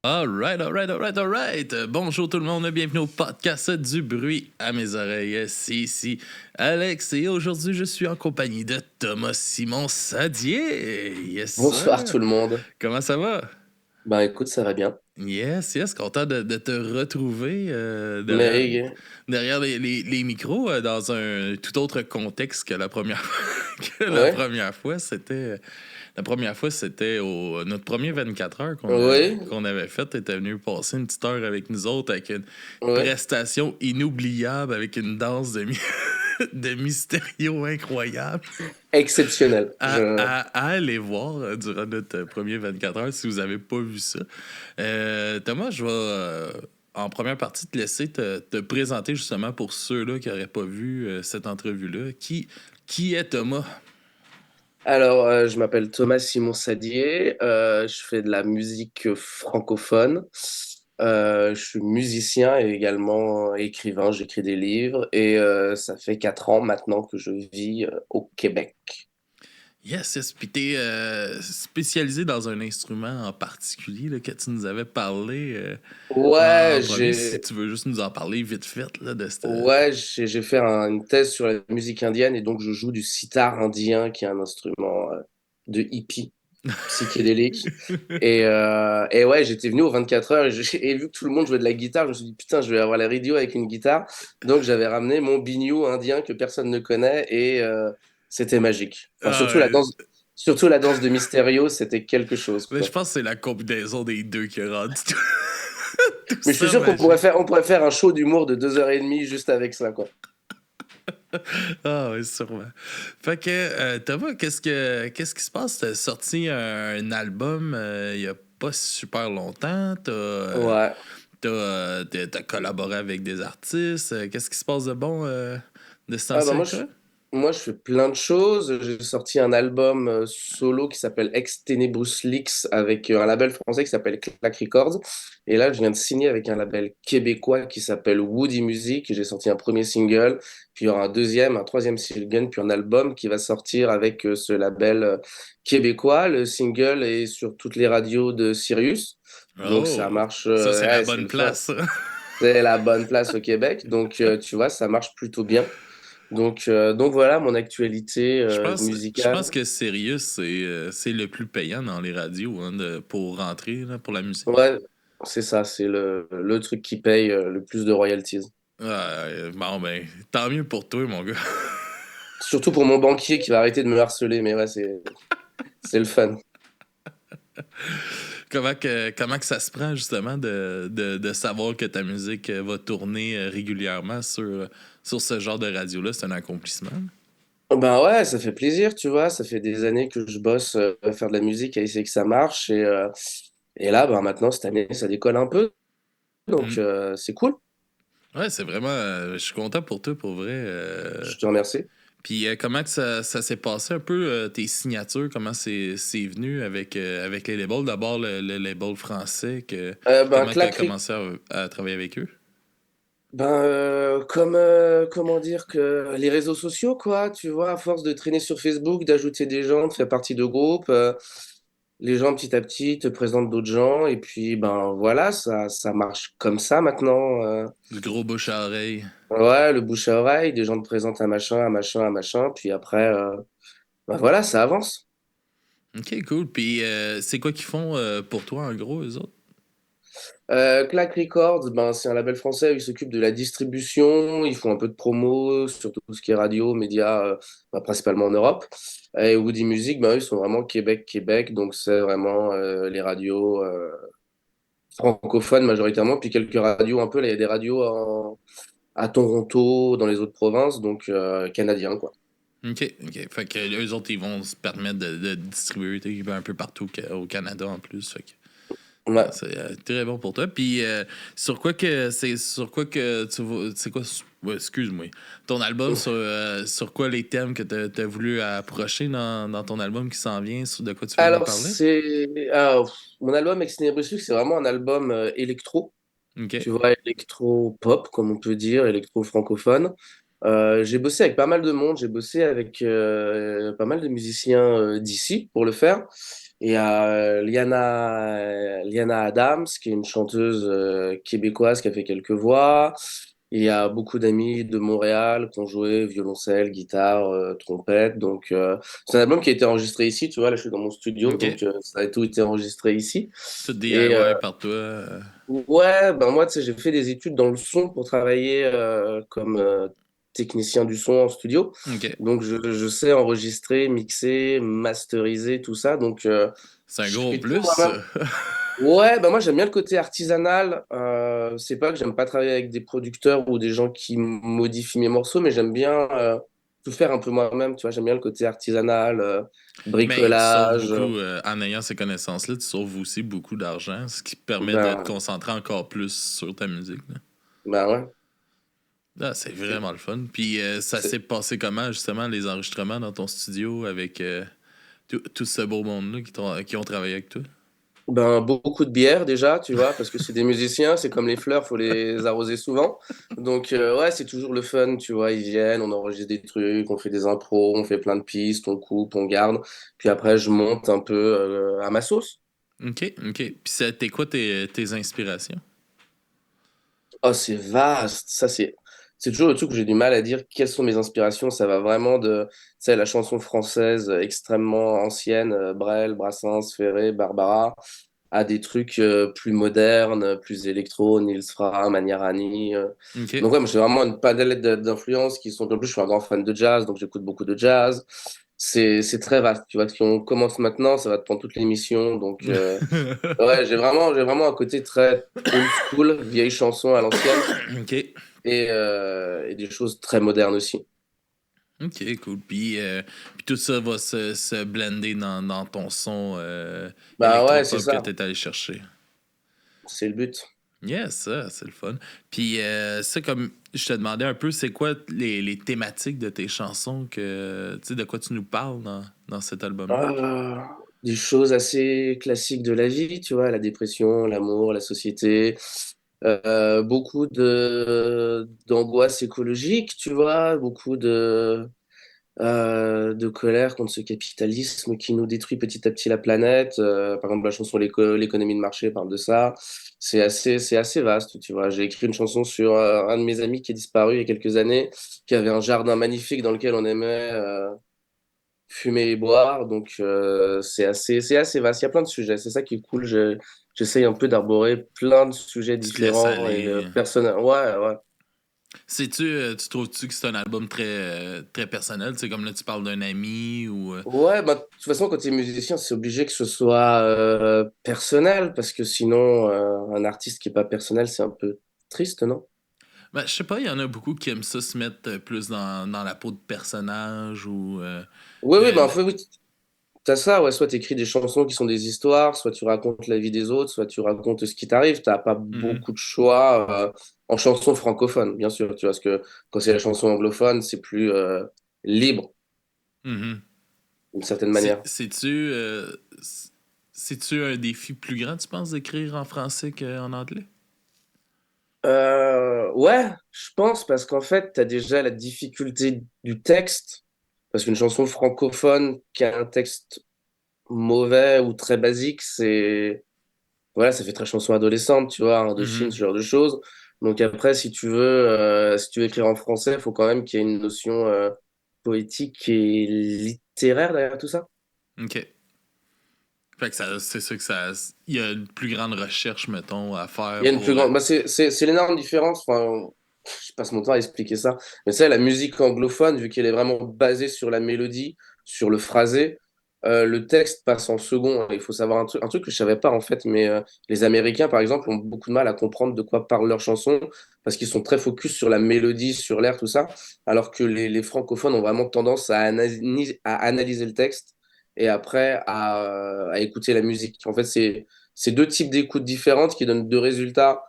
All right. Bonjour tout le monde, bienvenue au podcast du bruit à mes oreilles. C'est ici Alex et aujourd'hui je suis en compagnie de Thomas Simon Sadier. Yes Bonsoir sir. tout le monde. Comment ça va? Ben écoute, ça va bien. Yes, content de te retrouver Mais derrière les micros dans un tout autre contexte que la première que la ouais, première fois. La première fois, c'était au notre premier 24 heures ouais, qu'on avait fait. Tu étais venu passer une petite heure avec nous autres avec une ouais. prestation inoubliable, avec une danse de Mysterio incroyable Exceptionnel. à aller voir durant notre premier 24 heures si vous n'avez pas vu ça. Thomas, je vais en première partie te laisser te présenter justement pour ceux-là qui n'auraient pas vu cette entrevue-là. Qui est Thomas? Alors, je m'appelle Thomas Simon Sadier. Je fais de la musique francophone. Je suis musicien et également écrivain. J'écris des livres et ça fait 4 ans maintenant que je vis au Québec. Yes. Puis t'es spécialisé dans un instrument en particulier là, que tu nous avais parlé Ouais, en premier. Si tu veux juste nous en parler vite fait là, de cette... j'ai fait une thèse sur la musique indienne et donc je joue du sitar indien qui est un instrument de hippie psychédélique. Et ouais, j'étais venu aux 24 heures et j'ai vu que tout le monde jouait de la guitare. Je me suis dit, putain, je vais avoir la radio avec une guitare. Donc j'avais ramené mon biniou indien que personne ne connaît et c'était magique. Enfin, Ah ouais. surtout la danse de Mysterio, c'était quelque chose, Mais je quoi. pense que c'est la combinaison des deux qui a rendu tout Mais je suis ça sûr magique. on pourrait faire un show d'humour de 2h30 juste avec ça, quoi. Ah oui, sûrement. Fait que, Thomas, qu'est-ce qui se passe? T'as sorti un album il y a pas super longtemps. Ouais. T'as collaboré avec des artistes. Qu'est-ce qui se passe de bon de ce Ah temps-ci bah avec toi? moi, je fais plein de choses. J'ai sorti un album solo qui s'appelle Ex Tenebrus Lix avec un label français qui s'appelle Clac Records. Et là, je viens de signer avec un label québécois qui s'appelle Woody Music. J'ai sorti un premier single, puis il y aura un deuxième, un troisième single, puis un album qui va sortir avec ce label québécois. Le single est sur toutes les radios de Sirius. Donc ça Oh, marche, ça c'est la ouais, c'est bonne le fun. place. C'est la bonne place au Québec. Donc tu vois, ça marche plutôt bien. Donc voilà mon actualité Je musicale. pense que Sirius, c'est le plus payant dans les radios hein, pour rentrer là, pour la musique. Ouais, c'est ça, c'est le truc qui paye le plus de royalties. Bon, ben, tant mieux pour toi, mon gars. Surtout pour mon banquier qui va arrêter de me harceler, mais ouais, c'est le fun. Comment que ça se prend, justement, de savoir que ta musique va tourner régulièrement sur ce genre de radio-là? C'est un accomplissement. Ben ouais, ça fait plaisir, tu vois, ça fait des années que je bosse à faire de la musique, à essayer que ça marche, et là, ben maintenant, cette année, ça décolle un peu, donc Mm. c'est cool, Ouais, c'est vraiment... je suis content pour toi, pour vrai. je te remercie. Puis comment que ça s'est passé un peu, tes signatures? Comment c'est venu avec les labels? D'abord, le label français, Ben, comment tu as Clac commencé à travailler avec eux? Comme, comment dire que les réseaux sociaux, quoi, tu vois, à force de traîner sur Facebook, d'ajouter des gens, de faire partie de groupes, les gens petit à petit te présentent d'autres gens, et puis, ben voilà, ça marche comme ça maintenant. Du gros bouche à oreille. Ouais, le bouche à oreille, des gens te présentent un machin, un machin, un machin, puis après, ben voilà, ça avance. Ok, cool. Puis c'est quoi qu'ils font pour toi, en gros, eux autres? Clac Records, ben, c'est un label français, ils s'occupent de la distribution, ils font un peu de promo sur tout ce qui est radio, médias, ben, principalement en Europe. Et Woody Music, ben, eux, ils sont vraiment Québec, donc c'est vraiment les radios francophones majoritairement, puis quelques radios un peu, là, il y a des radios à Toronto, dans les autres provinces, donc canadiens, quoi. Ok. Fait que eux autres, ils vont se permettre de distribuer un peu partout au Canada en plus. Fait que Ouais. c'est très bon pour toi. Puis sur quoi que tu vas. C'est quoi. Ouais, excuse-moi. Ton album, sur quoi les thèmes que tu as voulu approcher dans ton album qui s'en vient, sur de quoi tu veux nous Alors, parler? mon album Ex Libris Lux, c'est vraiment un album électro. Ok. Tu vois, électro-pop, comme on peut dire, électro-francophone. J'ai bossé avec pas mal de monde, j'ai bossé avec pas mal de musiciens d'ici pour le faire. Et il y a Liana Adams, qui est une chanteuse québécoise qui a fait quelques voix. Et il y a beaucoup d'amis de Montréal qui ont joué violoncelle, guitare, trompette. Donc, c'est un album qui a été enregistré ici. Tu vois, là, je suis dans mon studio, OK. donc ça a tout été enregistré ici. Tout Et DIY par toi. ouais, ben moi, tu sais, j'ai fait des études dans le son pour travailler comme technicien du son en studio. OK. Donc, je sais enregistrer, mixer, masteriser, tout ça. Donc, C'est un je gros fais tout plus, ça. moi-même. Ouais, ben moi, j'aime bien le côté artisanal. C'est pas que j'aime pas travailler avec des producteurs ou des gens qui modifient mes morceaux, mais j'aime bien tout faire un peu moi-même. Tu vois, j'aime bien le côté artisanal, Mais tu sauves bricolage. beaucoup, en ayant ces connaissances-là, tu sauves aussi beaucoup d'argent, ce qui te permet de te Ben, concentrer encore plus sur ta musique, là. ben ouais. Ah, c'est C'est, vraiment le fun. Puis ça c'est- s'est passé comment, justement, les enregistrements dans ton studio avec tout ce beau monde-là qui ont travaillé avec toi? Ben, beaucoup de bière déjà, tu vois, parce que c'est des musiciens, c'est comme les fleurs, faut les arroser souvent. Donc ouais, c'est toujours le fun, tu vois, ils viennent, on enregistre des trucs, on fait des impros, on fait plein de pistes, on coupe, on garde. Puis après, je monte un peu à ma sauce. OK, OK. Puis c'était quoi tes inspirations? Oh, c'est vaste, ça c'est toujours le truc où j'ai du mal à dire quelles sont mes inspirations. Ça va vraiment de, tu sais, la chanson française extrêmement ancienne, Brel, Brassens, Ferré, Barbara, à des trucs plus modernes, plus électro, Nils Fram, Maniarani. OK. Donc ouais, moi j'ai vraiment une palette d'influences qui sont, en plus je suis un grand fan de jazz, donc j'écoute beaucoup de jazz. C'est très vaste, tu vois, si on commence maintenant, ça va te prendre toute l'émission, donc ouais, j'ai vraiment un côté très old school, vieille chanson à l'ancienne, OK. et des choses très modernes aussi. OK, cool. Puis tout ça va se blender dans ton son Bah ouais, c'est électropop que ça, tu es allé chercher. c'est le but. Yes, ça, c'est le fun. Puis ça, comme je te demandais un peu, c'est quoi les thématiques de tes chansons tu sais, de quoi tu nous parles dans cet album-là? Des choses assez classiques de la vie, tu vois, la dépression, l'amour, la société, beaucoup de d'angoisse écologique, tu vois, beaucoup de colère contre ce capitalisme qui nous détruit petit à petit la planète. Par exemple, la chanson L'économie de marché parle de ça. C'est assez vaste, tu vois. J'ai écrit une chanson sur un de mes amis qui est disparu il y a quelques années, qui avait un jardin magnifique dans lequel on aimait fumer et boire. Donc, c'est assez vaste. Il y a plein de sujets. C'est ça qui est cool. J'essaye un peu d'arborer plein de sujets Tu te laisses différents et aller. personnels. Ouais, ouais. Sais-tu, tu trouves-tu que c'est un album très personnel? Tu sais, comme là, tu parles d'un ami ou. Ouais, bah, de toute façon, quand tu es musicien, c'est obligé que ce soit personnel, parce que sinon, un artiste qui est pas personnel, c'est un peu triste, non? Ben, je sais pas, il y en a beaucoup qui aiment ça se mettre plus dans la peau de personnage ou. Oui, oui, bah, en Mais, fait, oui, t'as ça, ouais, soit tu écris des chansons qui sont des histoires, soit tu racontes la vie des autres, soit tu racontes ce qui t'arrive. T'as pas Mhm, beaucoup de choix en chanson francophone, bien sûr, tu vois, parce que quand c'est la chanson anglophone, c'est plus libre, mhm. d'une certaine manière. C'est-tu c'est-tu un défi plus grand, tu penses, d'écrire en français qu'en anglais? Ouais, je pense, parce qu'en fait, tu as déjà la difficulté du texte, parce qu'une chanson francophone qui a un texte mauvais ou très basique, c'est... Voilà, ça fait très chanson adolescente, tu vois, Indochine, ce Mhm, genre de choses. Donc après, si tu veux écrire en français, il faut quand même qu'il y ait une notion poétique et littéraire derrière tout ça. OK. Fait que c'est sûr que ça. Il y a une plus grande recherche, mettons, à Il y faire a une plus pour. grande... Bah, c'est l'énorme différence. Enfin, je passe mon temps à expliquer ça. Mais c'est la musique anglophone, vu qu'elle est vraiment basée sur la mélodie, sur le phrasé, le texte passe en second. Il faut savoir un truc que je savais pas en fait, mais les Américains, par exemple, ont beaucoup de mal à comprendre de quoi parlent leurs chansons, parce qu'ils sont très focus sur la mélodie, sur l'air, tout ça, alors que les francophones ont vraiment tendance à analyser le texte et après à écouter la musique. En fait, c'est deux types d'écoutes différentes qui donnent deux résultats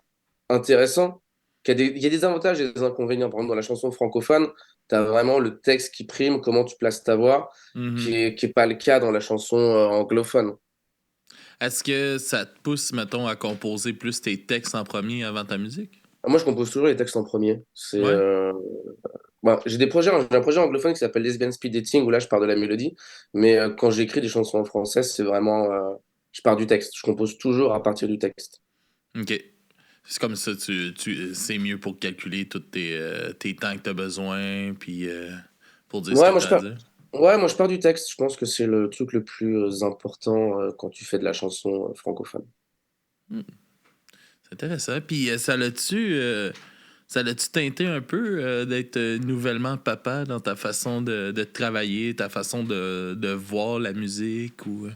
intéressants. Il y a des avantages et des inconvénients. Par exemple, dans la chanson francophone, tu as vraiment le texte qui prime, comment tu places ta voix, Mhm. qui est pas le cas dans la chanson anglophone. Est-ce que ça te pousse, mettons, à composer plus tes textes en premier avant ta musique? Moi, je compose toujours les textes en premier. Ouais. j'ai un projet anglophone qui s'appelle Lesbian Speed Dating où là je pars de la mélodie, mais quand j'écris des chansons en français, c'est vraiment, je pars du texte. Je compose toujours à partir du texte. OK. C'est comme ça, c'est mieux pour calculer tous tes temps que tu as besoin, puis pour dire ce Ouais, que tu as à dire. moi je pars du texte. Je pense que c'est le truc le plus important quand tu fais de la chanson francophone. Hmm, c'est intéressant. Puis ça l'a-tu teinté un peu d'être nouvellement papa dans ta façon de travailler, ta façon de voir la musique ou...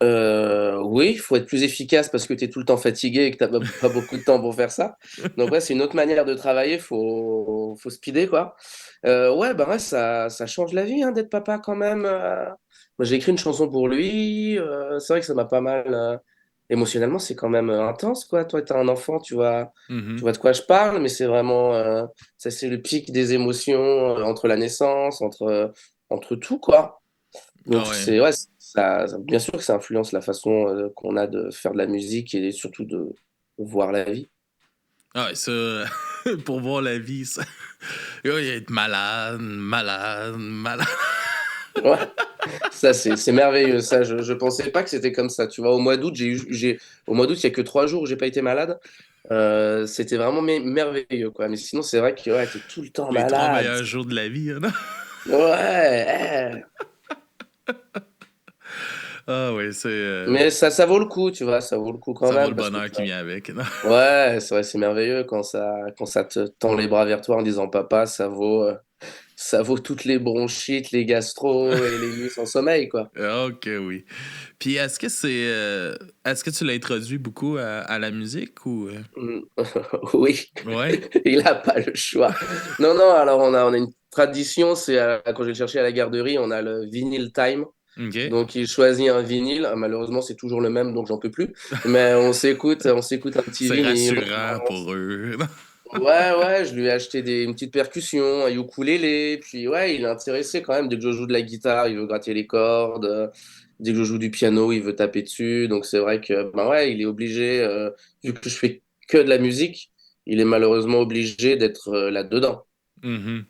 Oui, il faut être plus efficace parce que tu es tout le temps fatigué et que tu n'as pas beaucoup de temps pour faire ça. Donc, ouais, c'est une autre manière de travailler. Faut speeder, quoi. Ouais, bah ouais, ça change la vie hein, d'être papa quand même. Moi, j'ai écrit une chanson pour lui. C'est vrai que ça m'a pas mal. Émotionnellement, c'est quand même intense, quoi. Toi, tu as un enfant, tu Mhm. vois de quoi je parle, mais c'est vraiment. Ça, c'est le pic des émotions entre la naissance, entre tout, quoi. Donc Ah ouais. c'est ouais, bien sûr que ça influence la façon qu'on a de faire de la musique et surtout de voir la vie. Ah ouais, ça, pour voir la vie, ça. Ouais, être malade, malade, malade. Ouais, ça c'est merveilleux. Ça, je pensais pas que c'était comme ça. Tu vois, au mois d'août, au mois d'août, il y a que 3 jours où j'ai pas été malade. C'était vraiment merveilleux, quoi. Mais sinon, c'est vrai que ouais, t'es tout le temps Les trois malade. meilleurs jours de la vie, hein, non? Ouais, Ah ouais, c'est... mais ça vaut le coup, tu vois, ça vaut le coup quand ça vaut même le parce que bonheur qui vient avec, non? ouais, c'est vrai, c'est merveilleux quand ça te tend les bras vers toi en disant papa, ça vaut toutes les bronchites, les gastro et les nuits sans sommeil, quoi. Ok, oui. Puis est-ce que tu l'as introduit beaucoup à la musique ou... Mm. Oui, Ouais? il a pas le choix. Non, non, alors on a une tradition, c'est quand je vais le chercher à la garderie, on a le vinyl time. OK. Donc il choisit un vinyle. Malheureusement, c'est toujours le même, donc j'en peux plus. Mais on s'écoute un petit C'est vinyle. rassurant pour eux. Ouais, ouais, je lui ai acheté une petite percussion, un ukulélé, puis ouais, il est intéressé quand même. Dès que je joue de la guitare, il veut gratter les cordes. Dès que je joue du piano, il veut taper dessus. Donc c'est vrai que, ben ouais, il est obligé, vu que je fais que de la musique, il est malheureusement obligé d'être là-dedans. Mhm.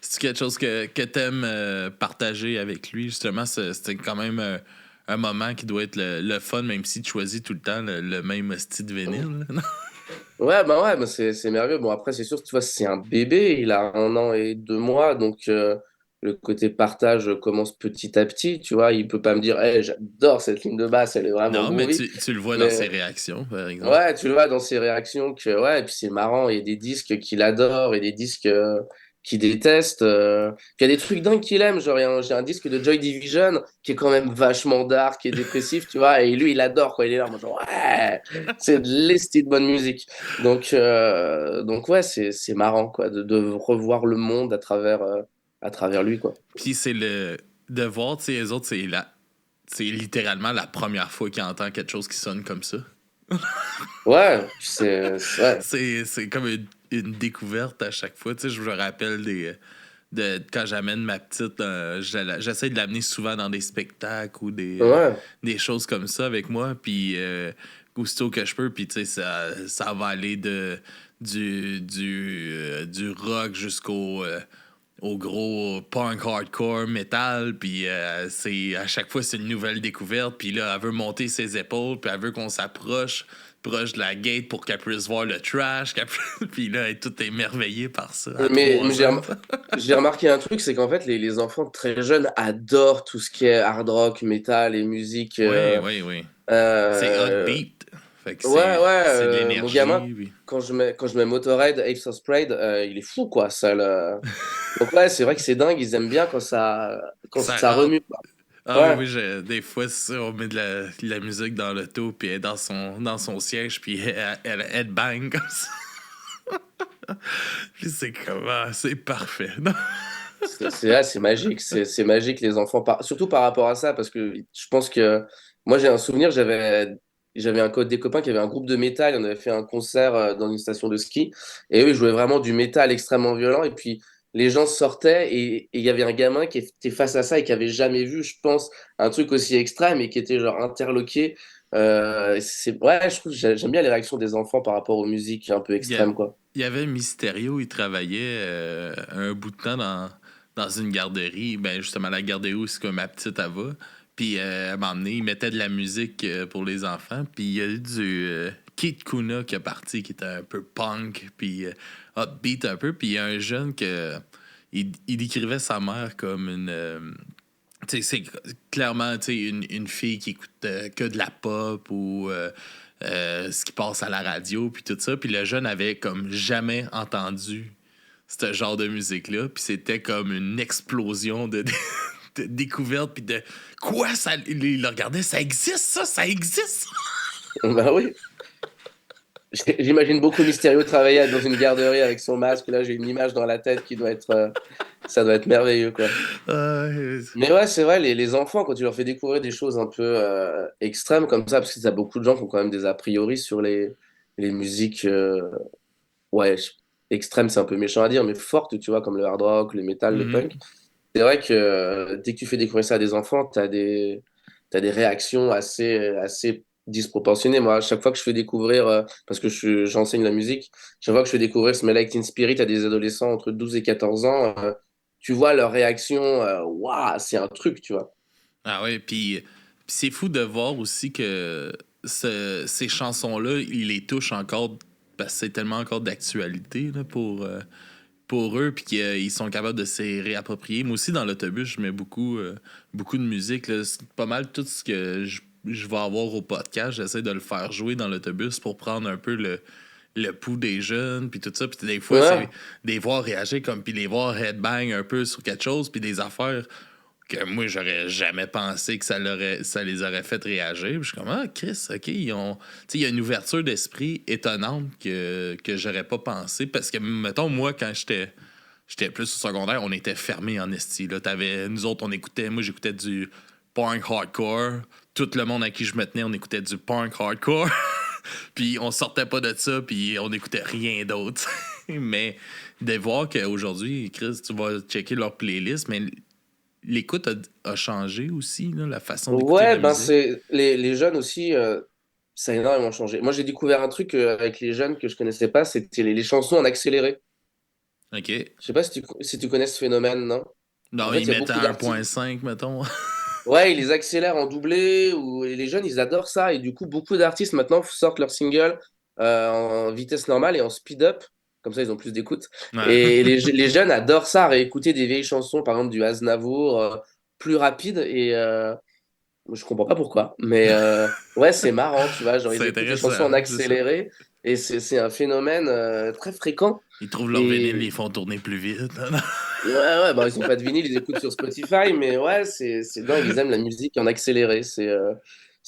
C'est quelque chose que t'aimes partager avec lui, justement. C'est quand même un moment qui doit être le fun, même si tu choisis tout le temps le même style de vinyle. Ouais, ben c'est merveilleux. Bon, après, c'est sûr, tu vois, c'est un bébé, il a 1 an et 2 mois, donc le côté partage commence petit à petit, tu vois. Il peut pas me dire, hey, j'adore cette ligne de basse, elle est vraiment Non, mais groovy. tu le vois dans ses Mais réactions, par exemple. ouais, tu le vois dans ses réactions que ouais, et puis c'est marrant, il y a des disques qu'il adore et des disques qu'il déteste. Puis il y a des trucs dingues qu'il aime, genre j'ai un disque de Joy Division qui est quand même vachement dark et dépressif, tu vois, et lui il adore quoi, il est là, moi genre ouais, c'est de l'esti de bonne musique. Donc ouais, c'est marrant quoi de revoir le monde à travers lui quoi. Puis c'est le. De voir, tu sais, les autres, c'est littéralement la première fois qu'ils entendent quelque chose qui sonne comme ça. Ouais, ouais. C'est comme une découverte à chaque fois. Tu sais, je me rappelle quand j'amène ma petite, j'essaie de l'amener souvent dans des spectacles ou Ouais. des choses comme ça avec moi. Puis, aussitôt que je peux, puis tu sais, ça va aller du rock jusqu'au au gros punk hardcore metal. Puis, à chaque fois, c'est une nouvelle découverte. Puis là, elle veut monter ses épaules, puis elle veut qu'on s'approche proche de la gate pour qu'elle puisse voir le trash. Puis là, elle est toute émerveillée par ça à Mais 3 ans. j'ai remarqué un truc, c'est qu'en fait, les enfants très jeunes adorent tout ce qui est hard rock, metal et musique. Oui, oui, oui. C'est Euh, upbeat. Fait que ouais, ouais, c'est de mon gamin, l'énergie. Puis... quand je mets Motorhead, Apes of Parade, il est fou, quoi. Donc, ouais, c'est vrai que c'est dingue, ils aiment bien quand Ça ça rentre. remue, quoi. Ah oui, Ouais. oui, des fois, c'est ça, on met de la musique dans l'auto, puis elle est dans son siège, puis elle bang comme ça. Puis c'est comme, ah, c'est parfait. C'est magique, c'est magique les enfants, surtout par rapport à ça, parce que je pense que moi j'ai un souvenir, j'avais des copains qui avaient un groupe de métal, on avait fait un concert dans une station de ski, et eux ils jouaient vraiment du métal extrêmement violent, et puis les gens sortaient, et il y avait un gamin qui était face à ça et qui avait jamais vu, je pense, un truc aussi extrême, et qui était genre interloqué Ouais, je trouve que j'aime bien les réactions des enfants par rapport aux musiques un peu Il y, a- extrêmes, quoi. il y avait Mysterio, il travaillait un bout de temps dans une garderie. Ben, justement, la garderie où c'est que ma petite elle va. Puis, à un moment donné, il mettait de la musique pour les enfants. Puis, il y a eu du Kid Kuna qui est parti, qui était un peu punk, puis upbeat un peu. Puis, il y a un jeune que. Il décrivait sa mère comme une. Tu sais, c'est clairement tu sais, une fille qui écoute que de la pop ou ce qui passe à la radio, puis tout ça. Puis le jeune avait comme jamais entendu ce genre de musique-là. Puis c'était comme une explosion de découverte. Puis de quoi ça. Il le regardait, ça existe, ça existe. Bah oui. J'imagine beaucoup Mysterio travailler dans une garderie avec son masque. Là, j'ai une image dans la tête qui doit être, ça doit être merveilleux, quoi. Euh, Mais ouais, c'est vrai, les enfants, quand tu leur fais découvrir des choses un peu extrêmes comme ça, parce que t'as beaucoup de gens qui ont quand même des a priori sur les musiques, ouais, extrêmes, c'est un peu méchant à dire, mais fortes, tu vois, comme le hard rock, le metal, le punk. mhm. C'est vrai que dès que tu fais découvrir ça à des enfants, t'as des réactions assez disproportionnées. Moi, à chaque fois que je fais découvrir, parce que j'enseigne la musique, chaque fois que je fais découvrir Smell Like Teen Spirit à des adolescents entre 12 et 14 ans, tu vois leur réaction, waouh, c'est un truc, tu vois. Ah ouais, puis c'est fou de voir aussi que ces chansons-là, ils les touchent encore parce que c'est tellement encore d'actualité là, pour eux, puis qu'ils sont capables de se réapproprier. Moi aussi, dans l'autobus, je mets beaucoup de musique. Là. C'est pas mal tout ce que je vais avoir au podcast. J'essaie de le faire jouer dans l'autobus pour prendre un peu le pouls des jeunes, puis tout ça. Puis des fois, c'est Ouais, des voir réagir comme, puis les voir headbang un peu sur quelque chose, puis des affaires que moi, j'aurais jamais pensé que ça les aurait fait réagir. Puis je suis comme, ah, Chris, OK, ils ont. Tu sais, il y a une ouverture d'esprit étonnante que j'aurais pas pensé. Parce que, mettons, moi, quand j'étais plus au secondaire, on était fermés en esti. Là. Nous autres, moi, j'écoutais du punk hardcore. Tout le monde à qui je me tenais, on écoutait du punk hardcore. Puis on sortait pas de ça, puis on écoutait rien d'autre. Mais de voir qu'aujourd'hui, Chris, tu vas checker leur playlist, mais l'écoute a changé aussi, là, la façon d'écouter de ouais, la ben musique. c'est les jeunes aussi, ça a énormément changé. Moi, j'ai découvert un truc avec les jeunes que je connaissais pas, c'était les chansons en accéléré. OK. Je sais pas si tu connais ce phénomène, non? En Non, fait, ils il y a mettaient beaucoup un d'artistes. point cinq mettons. Ouais, ils les accélèrent en doublé, et les jeunes, ils adorent ça. Et du coup, beaucoup d'artistes maintenant sortent leurs singles en vitesse normale et en speed-up. Comme ça, ils ont plus d'écoute. Ouais. Et les jeunes adorent ça, réécouter des vieilles chansons, par exemple du Aznavour, plus rapide. Et je comprends pas pourquoi. Mais ouais, c'est marrant, tu vois. Genre, ils C'est écoutent des chansons en intéressant, c'est ça. accéléré. Et c'est un phénomène très fréquent. Ils trouvent leur vinyle, Et ils font tourner plus vite. ouais, ouais, bah, ils ont pas de vinyle, ils écoutent sur Spotify, mais ouais, non, ils aiment la musique en accéléré. C'est un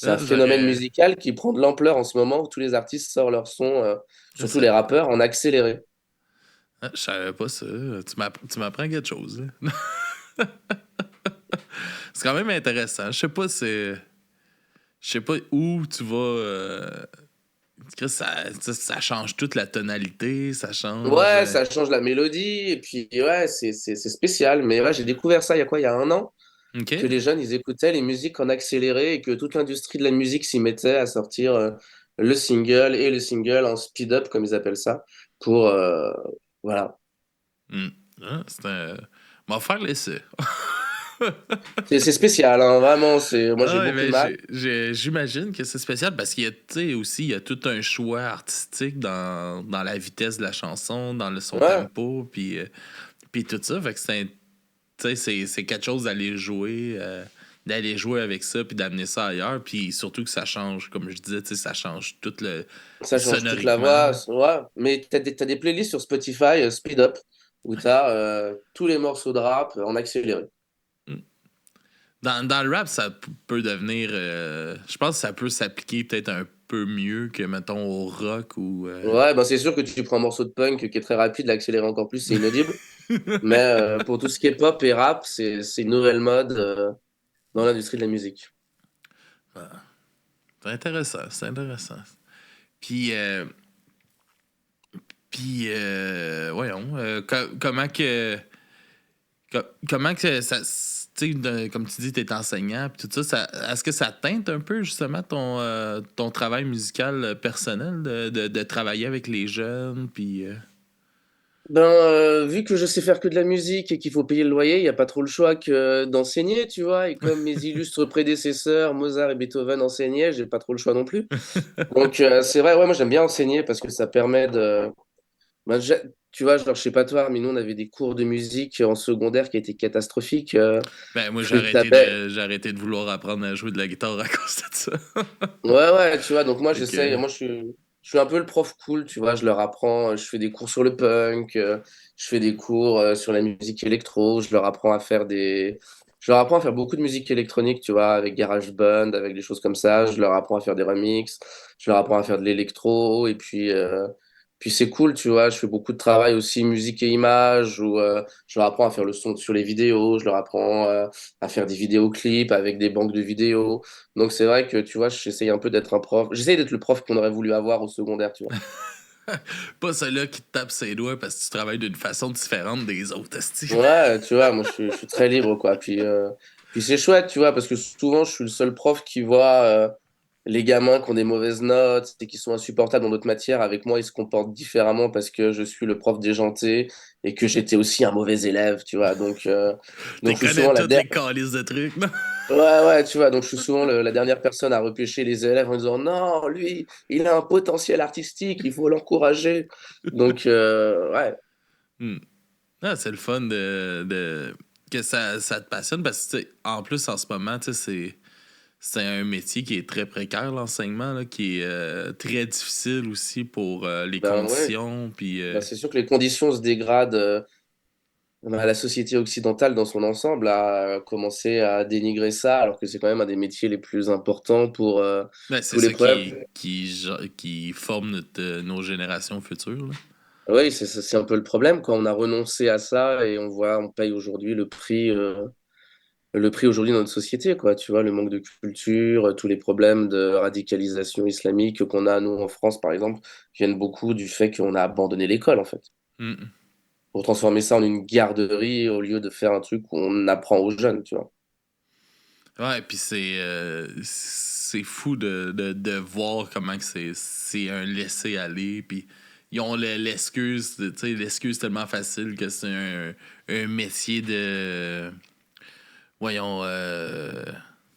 Ah, phénomène musical qui prend de l'ampleur en ce moment où tous les artistes sortent leurs sons, surtout ça- les rappeurs, en accéléré. je savais pas ça. Tu m'apprends quelque chose. Là. C'est quand même intéressant. Je sais pas où tu vas. Chris, ça change toute la tonalité, ça change. Ouais, ça change la mélodie, et puis ouais, c'est spécial. Mais ouais, j'ai découvert ça il y a quoi, il y a un an, que OK. les jeunes, ils écoutaient les musiques en accéléré et que toute l'industrie de la musique s'y mettait à sortir le single et le single en speed-up, comme ils appellent ça, pour, voilà. Hmm. Ah, m'en faire l'essai. C'est spécial, hein, vraiment. Moi, j'ai Ah ouais, beaucoup de mais mal. j'imagine que c'est spécial parce qu'il y a, tu sais, aussi, il y a tout un choix artistique dans la vitesse de la chanson, dans son Ouais, tempo, puis tout ça. Fait que tu sais, c'est quelque chose d'aller jouer avec ça, puis d'amener ça ailleurs, puis surtout que ça change, comme je disais, tu sais, ça change tout ça change toute la voix. sonoriquement. Ouais. Mais t'as des playlists sur Spotify, Speed Up, où t'as tous les morceaux de rap en accéléré. Dans le rap, peut devenir. Je pense que ça peut s'appliquer peut-être un peu mieux que, mettons, au rock ou. Ouais, ben c'est sûr que tu prends un morceau de punk qui est très rapide, l'accélérer encore plus, c'est inaudible. Mais pour tout ce qui est pop et rap, c'est une nouvelle mode dans l'industrie de la musique. C'est intéressant, c'est intéressant. Puis, voyons, comment que ça. tu sais, comme tu dis, tu es enseignant, puis tout ça, est-ce que ça teinte un peu justement ton travail musical personnel de travailler avec les jeunes, puis. Ben, vu que je sais faire que de la musique et qu'il faut payer le loyer, il n'y a pas trop le choix que d'enseigner, tu vois. Et comme mes illustres prédécesseurs, Mozart et Beethoven, enseignaient, j'ai pas trop le choix non plus. Donc, c'est vrai, ouais, moi j'aime bien enseigner parce que ça permet de. Ben, tu vois, genre, je sais pas toi, mais nous on avait des cours de musique en secondaire qui étaient catastrophiques. Ben, moi, Je me tapais. j'ai arrêté de vouloir apprendre à jouer de la guitare à cause de ça. Ouais, ouais, tu vois, donc moi Fait j'essaye, que. moi je suis un peu le prof cool, tu vois, je leur apprends, je fais des cours sur le punk, je fais des cours sur la musique électro, je leur apprends à faire beaucoup de musique électronique, tu vois, avec GarageBand, avec des choses comme ça, je leur apprends à faire des remixes, je leur apprends à faire de l'électro, et puis c'est cool, tu vois, je fais beaucoup de travail aussi, musique et images, où je leur apprends à faire le son sur les vidéos, je leur apprends à faire des vidéoclips avec des banques de vidéos. Donc c'est vrai que tu vois, j'essaye un peu d'être un prof. J'essaye d'être le prof qu'on aurait voulu avoir au secondaire, tu vois. Pas celui qui te tape ses doigts parce que tu travailles d'une façon différente des autres, esti. Ouais, tu vois, moi je suis très libre, quoi. Puis c'est chouette, tu vois, parce que souvent je suis le seul prof qui voit les gamins qui ont des mauvaises notes et qui sont insupportables dans d'autres matières. Avec moi, ils se comportent différemment parce que je suis le prof déjanté et que j'étais aussi un mauvais élève, tu vois. Donc Tu je suis connais souvent toutes les calices de trucs, non? Ouais, ouais, tu vois, donc je suis souvent la dernière personne à repêcher les élèves en disant non, lui, il a un potentiel artistique, il faut l'encourager. Donc, ouais, Hmm. Ah, c'est le fun que ça te passionne parce que, tu sais, en plus, en ce moment, tu sais, c'est un métier qui est très précaire, l'enseignement, là, qui est très difficile aussi pour les ben ouais, conditions. Puis, ben, c'est sûr que les conditions se dégradent. La société occidentale dans son ensemble a commencé à dénigrer ça, alors que c'est quand même un des métiers les plus importants pour ben, c'est tous les ça problèmes. qui forme nos générations futures. Là. Oui, c'est un peu le problème quand on a renoncé à ça et on paye aujourd'hui le prix aujourd'hui dans notre société, quoi. Tu vois, le manque de culture, tous les problèmes de radicalisation islamique qu'on a, nous, en France, par exemple, viennent beaucoup du fait qu'on a abandonné l'école, en fait. Mm. Pour transformer ça en une garderie au lieu de faire un truc où on apprend aux jeunes, tu vois. Ouais, puis c'est fou de voir comment que c'est un laisser-aller. Puis ils ont l'excuse, tu sais, l'excuse tellement facile que c'est un métier de. Voyons.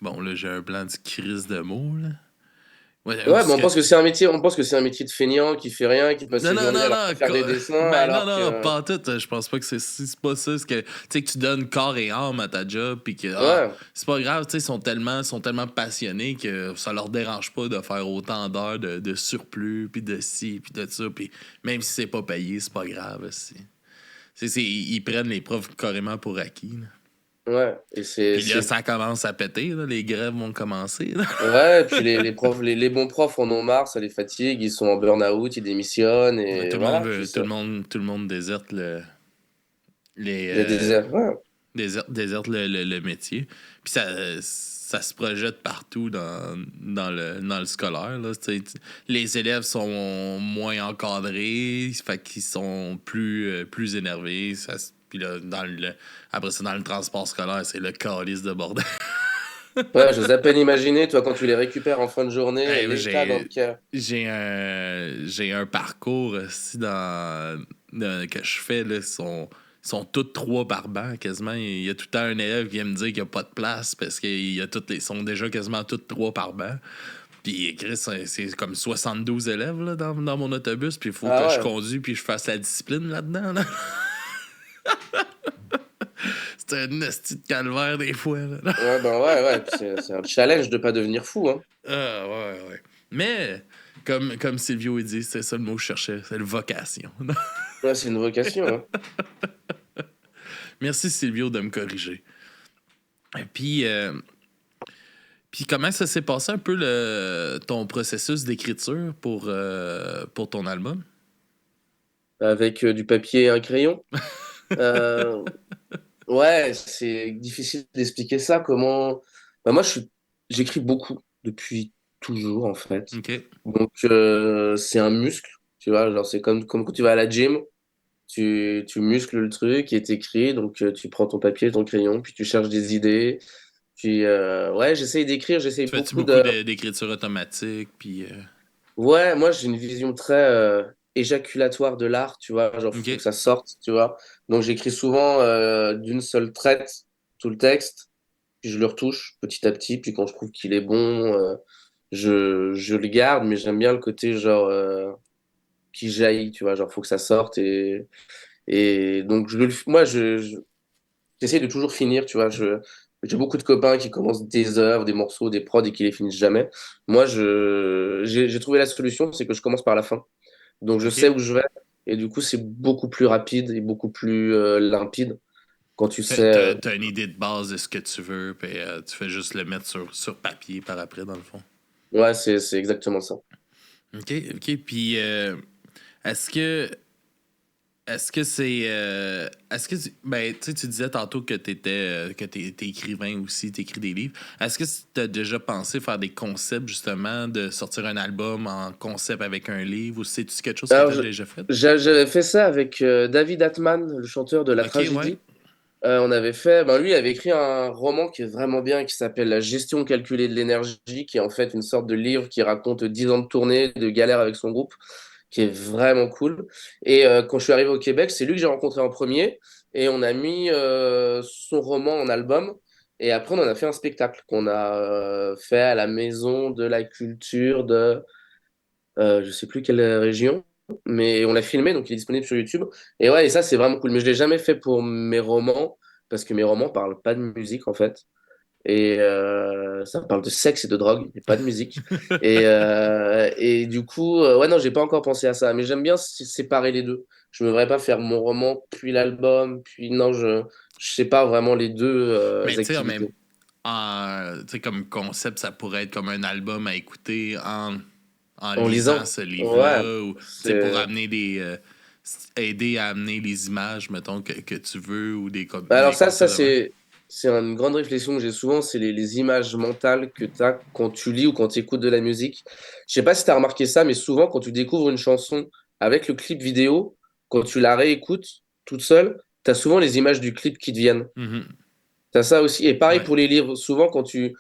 Bon, là, j'ai un blanc du crise de mots, là. Ouais, où Ouais, mais ce on que. pense que c'est un métier, on pense que c'est un métier de feignant qui fait rien, qui passe Non, ses non, journées non, à leur non. faire des dessins, Ben, non, alors non, que, pas en tout. Je pense pas que c'est pas ça. C'est que, tu sais, que tu donnes corps et âme à ta job, puis que, ouais, c'est pas grave, tu sais, sont tellement passionnés que ça leur dérange pas de faire autant d'heures de surplus, puis de ci, puis de ça, puis même si c'est pas payé, c'est pas grave, aussi. Ils prennent les profs carrément pour acquis, là. ouais, et Puis là, ça commence à péter, là, les grèves vont commencer, là. ouais, et puis les profs, les bons profs en ont marre, ça les fatigue, ils sont en burn-out, ils démissionnent, et voilà, puis ça, Tout le monde déserte les, il y a des erreurs, ouais. déserte le métier. Puis ça se projette partout dans le scolaire. Là. Les élèves sont moins encadrés, fait qu'ils sont plus énervés. Puis là, après ça, dans le transport scolaire, c'est le calice de bordel. Ouais, j'ose à peine imaginer, toi, quand tu les récupères en fin de journée, Hey, l'état dans le cas. j'ai un parcours aussi que je fais. Là, sont tous trois par banc, quasiment. Il y a tout le temps un élève qui vient me dire qu'il n'y a pas de place parce qu'ils sont déjà quasiment tous trois par banc. Puis, Chris, c'est comme 72 élèves là, dans mon autobus. Puis, il faut Ah que je ouais, conduise puis je fasse la discipline là-dedans. Là. C'est un esti de calvaire des fois. Là. ouais, ben ouais, ouais, puis c'est un challenge de pas devenir fou, hein. Ah, ouais, ouais. Mais, comme Silvio il dit, c'est ça le mot que je cherchais, c'est le vocation. Ouais, c'est une vocation, hein. Merci Silvio de me corriger. Et puis comment ça s'est passé un peu ton processus d'écriture pour ton album? Avec du papier et un crayon. Euh, ouais, c'est difficile d'expliquer ça, comment... Bah, moi, j'écris beaucoup depuis toujours, en fait. OK. Donc, c'est un muscle, tu vois, genre, c'est comme quand tu vas à la gym. tu muscles le truc et t'écris. Donc, tu prends ton papier, ton crayon, puis tu cherches des idées. Puis, ouais, j'essaye d'écrire, j'essaye Tu fais-tu beaucoup beaucoup de. d'écriture automatique, puis... Ouais, moi, j'ai une vision très éjaculatoire de l'art, tu vois. Genre, OK. faut que ça sorte, tu vois. Donc, j'écris souvent d'une seule traite tout le texte, puis je le retouche petit à petit. Puis, quand je trouve qu'il est bon, je le garde, mais j'aime bien le côté, genre, qui jaillit, tu vois. Genre, faut que ça sorte. Et donc, moi, j'essaie de toujours finir, tu vois. J'ai beaucoup de copains qui commencent des œuvres, des morceaux, des prods et qui les finissent jamais. Moi, j'ai trouvé la solution, c'est que je commence par la fin. Donc, je sais OK. où je vais. Et du coup, c'est beaucoup plus rapide et beaucoup plus limpide quand tu sais. T'as une idée de base de ce que tu veux, puis tu fais juste le mettre sur papier par après, dans le fond. Ouais, c'est exactement ça. OK, OK. Puis, est-ce que... Est-ce que c'est... est-ce que... Ben, tu sais, tu disais tantôt que que t'es écrivain aussi, t'écris des livres. Est-ce que t'as déjà pensé faire des concepts, justement, de sortir un album en concept avec un livre, ou c'est-tu quelque chose que Alors, t'as déjà fait? j'avais fait ça avec David Atman, le chanteur de La OK, ouais. Tragédie. On avait fait, ben lui, il avait écrit un roman qui est vraiment bien, qui s'appelle La gestion calculée de l'énergie, qui est en fait une sorte de livre qui raconte 10 ans de tournée, de galère avec son groupe, qui est vraiment cool. Et quand je suis arrivé au Québec, c'est lui que j'ai rencontré en premier, et on a mis son roman en album. Et après, on en a fait un spectacle qu'on a fait à la Maison de la Culture de je sais plus quelle région, mais on l'a filmé, donc il est disponible sur YouTube. Et ouais, et ça, c'est vraiment cool. Mais je l'ai jamais fait pour mes romans, parce que mes romans parlent pas de musique, en fait. Et ça parle de sexe et de drogue, et pas de musique. Et du coup, ouais, non, j'ai pas encore pensé à ça. Mais j'aime bien séparer les deux. Je me verrais pas faire mon roman, puis l'album, puis non, je sépare vraiment les deux Mais tu sais, activités. tu sais, comme concept, ça pourrait être comme un album à écouter en En lisant lisant, ce ouais, livre-là, ou tu sais, pour c'est. amener aider à amener les images, mettons, que tu veux, ou Bah, alors des ça concepts de même. c'est une grande réflexion que j'ai souvent, c'est les images mentales que tu as quand tu lis ou quand tu écoutes de la musique. Je sais pas si tu as remarqué ça, mais souvent quand tu découvres une chanson avec le clip vidéo, quand tu la réécoutes toute seule, tu as souvent les images du clip qui te viennent. Mhm. Tu as ça aussi. Et pareil Ouais. pour les livres, souvent quand tu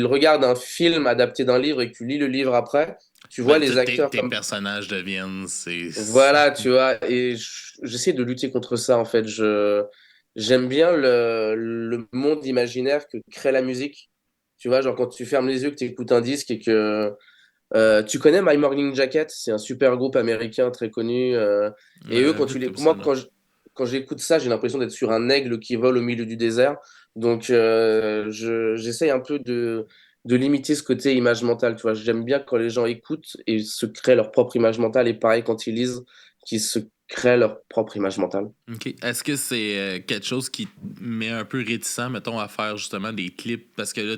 regardes un film adapté d'un livre et que tu lis le livre après, tu vois Ben, les acteurs tes comme. personnages deviennent, Voilà, tu vois, et j'essaie de lutter contre ça en fait. J'aime bien le monde imaginaire que crée la musique. Tu vois, genre quand tu fermes les yeux, que tu écoutes un disque et que tu connais My Morning Jacket, c'est un super groupe américain très connu. Et eux, Un peu comme ça, moi, là. quand j'écoute ça, j'ai l'impression d'être sur un aigle qui vole au milieu du désert. Donc, j'essaye un peu de limiter ce côté image mentale. Tu vois, j'aime bien quand les gens écoutent et se créent leur propre image mentale. Et pareil, quand ils lisent, qu'ils se créent leur propre image mentale. OK. Est-ce que c'est quelque chose qui te met un peu réticent, mettons, à faire justement des clips? Parce que là,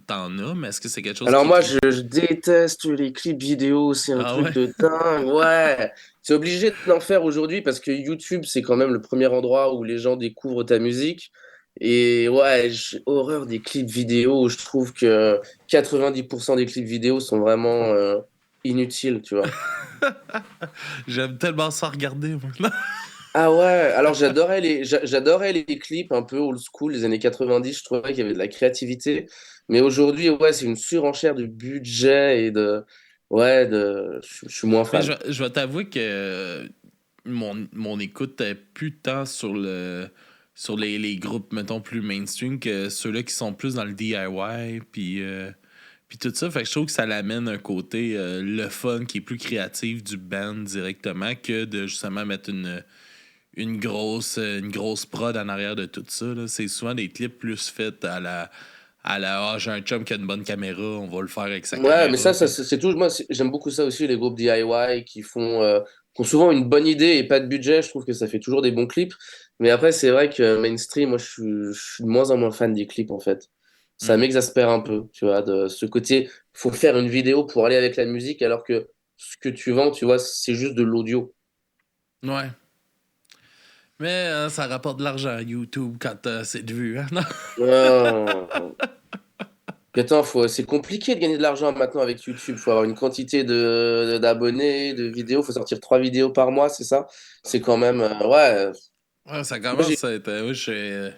t'en as, mais est-ce que c'est quelque chose Alors qui moi, te... je déteste les clips vidéo, c'est un Ah truc ouais? de dingue, ouais. C'est obligé d'en faire aujourd'hui parce que YouTube, c'est quand même le premier endroit où les gens découvrent ta musique. Et ouais, j'ai horreur des clips vidéo où je trouve que 90% des clips vidéo sont vraiment inutiles, tu vois. J'aime tellement ça regarder, moi. Ah ouais, alors j'adorais les clips un peu old school des années 90, je trouvais qu'il y avait de la créativité. Mais aujourd'hui, ouais, c'est une surenchère de budget et de. Ouais, je suis moins Mais fan. je vais t'avouer que mon écoute est plus tant sur les groupes, mettons, plus mainstream que ceux-là qui sont plus dans le DIY, puis tout ça. Fait que je trouve que ça l'amène un côté le fun qui est plus créatif du band directement que de justement mettre une grosse prod en arrière de tout ça, là. C'est souvent des clips plus faits à la j'ai un chum qui a une bonne caméra, on va le faire avec sa Ouais, mais caméra. ça Puis... c'est tout. Moi, j'aime beaucoup ça aussi, les groupes DIY qui ont souvent une bonne idée et pas de budget. Je trouve que ça fait toujours des bons clips. Mais après, c'est vrai que mainstream, moi, je suis de moins en moins fan des clips, en fait. Ça Hmm. m'exaspère un peu, tu vois, de ce côté, faut faire une vidéo pour aller avec la musique, alors que ce que tu vends, tu vois, c'est juste de l'audio. Ouais. Mais ça rapporte de l'argent à YouTube quand c'est de vue, hein? Non? Ah. Attends, c'est compliqué de gagner de l'argent maintenant avec YouTube. Il faut avoir une quantité d'abonnés, de vidéos. Il faut sortir 3 vidéos par mois, c'est ça? C'est quand même. Ouais. Ouais, ça Moi, j'ai. commence à être.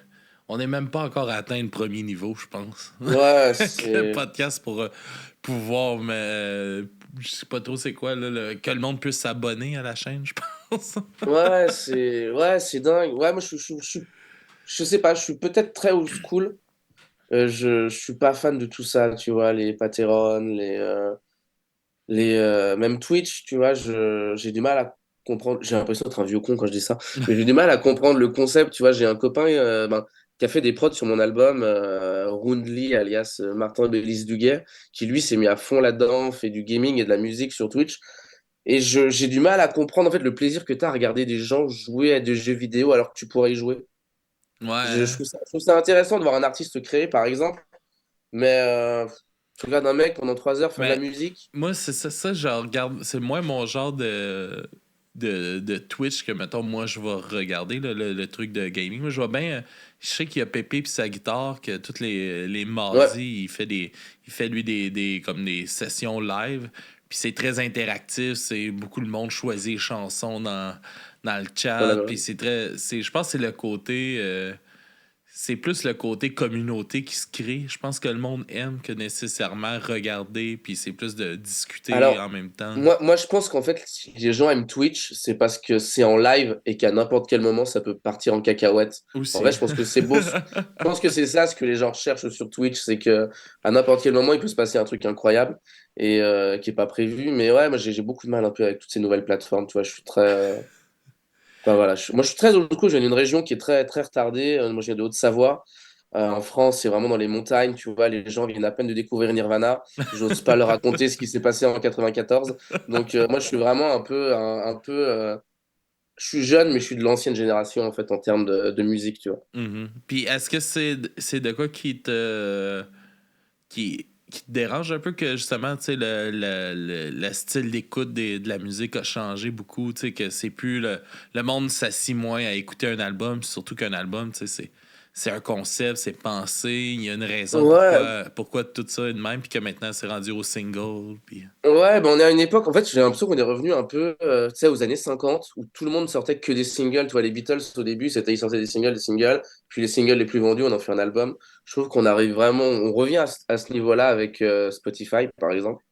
On n'est même pas encore atteint le premier niveau, je pense. Ouais, Avec le c'est. podcast pour pouvoir, mais je sais pas trop c'est quoi, là, que le monde puisse s'abonner à la chaîne, je pense. Ouais, c'est. Ouais, c'est dingue. Ouais, moi, je sais pas, je suis peut-être très old school. Je suis pas fan de tout ça, tu vois, les Patreon, même Twitch, tu vois, j'ai du mal à comprendre. J'ai l'impression d'être un vieux con quand je dis ça, mais j'ai du mal à comprendre le concept. Tu vois, j'ai un copain qui a fait des prods sur mon album, Roundly, alias Martin Bélis Duguay, qui lui s'est mis à fond là-dedans, fait du gaming et de la musique sur Twitch. Et j'ai du mal à comprendre en fait le plaisir que tu as à regarder des gens jouer à des jeux vidéo alors que tu pourrais y jouer. Je Ouais. trouve ça intéressant de voir un artiste créer, par exemple, mais tu regardes un mec pendant 3 heures faire de la Mais musique. moi, c'est ça, je regarde. C'est moins mon genre de Twitch que, mettons, moi, je vais regarder, là, le truc de gaming. Moi, je vois bien. Je sais qu'il y a Pépé puis sa guitare, que tous les Ouais, mardis, il fait lui comme des sessions live. Puis c'est très interactif. C'est beaucoup le monde choisit les chansons dans le chat. voilà. Puis je pense que c'est le côté. C'est plus le côté communauté qui se crée. Je pense que le monde aime que nécessairement regarder, puis c'est plus de discuter en Alors, même temps. moi, je pense qu'en fait, si les gens aiment Twitch, c'est parce que c'est en live et qu'à n'importe quel moment, ça peut partir en cacahuète. En vrai, Aussi. je pense que c'est beau. Je pense que c'est ça ce que les gens recherchent sur Twitch, c'est que à n'importe quel moment, il peut se passer un truc incroyable et qui est pas prévu. Mais ouais, moi, j'ai beaucoup de mal un peu avec toutes ces nouvelles plateformes. Tu vois, je suis très. Enfin, voilà, moi, je suis très old school. Je viens d'une région qui est très, très retardée. Moi, je viens de Haute-Savoie. En France, c'est vraiment dans les montagnes, tu vois, les gens viennent à peine de découvrir Nirvana. J'ose pas leur raconter ce qui s'est passé en 94. Donc, moi, je suis vraiment je suis jeune, mais je suis de l'ancienne génération, en fait, en termes de musique, tu vois. Mhm. Puis est-ce que c'est de quoi qui te dérange un peu que justement, tu sais, le style d'écoute de la musique a changé beaucoup, tu sais, que c'est plus le monde s'assit moins à écouter un album, puis surtout qu'un album, tu sais, c'est un concept, c'est pensé, il y a une raison Ouais, pourquoi tout ça est de même, puis que maintenant c'est rendu au single, puis... ouais, ben on est à une époque, en fait, j'ai l'impression qu'on est revenu un peu, tu sais, aux années 50, où tout le monde sortait que des singles. Tu vois, les Beatles, au début, ils sortaient des singles, puis les singles les plus vendus, on en fait un album. Je trouve qu'on arrive vraiment, on revient à ce niveau-là avec Spotify, par exemple.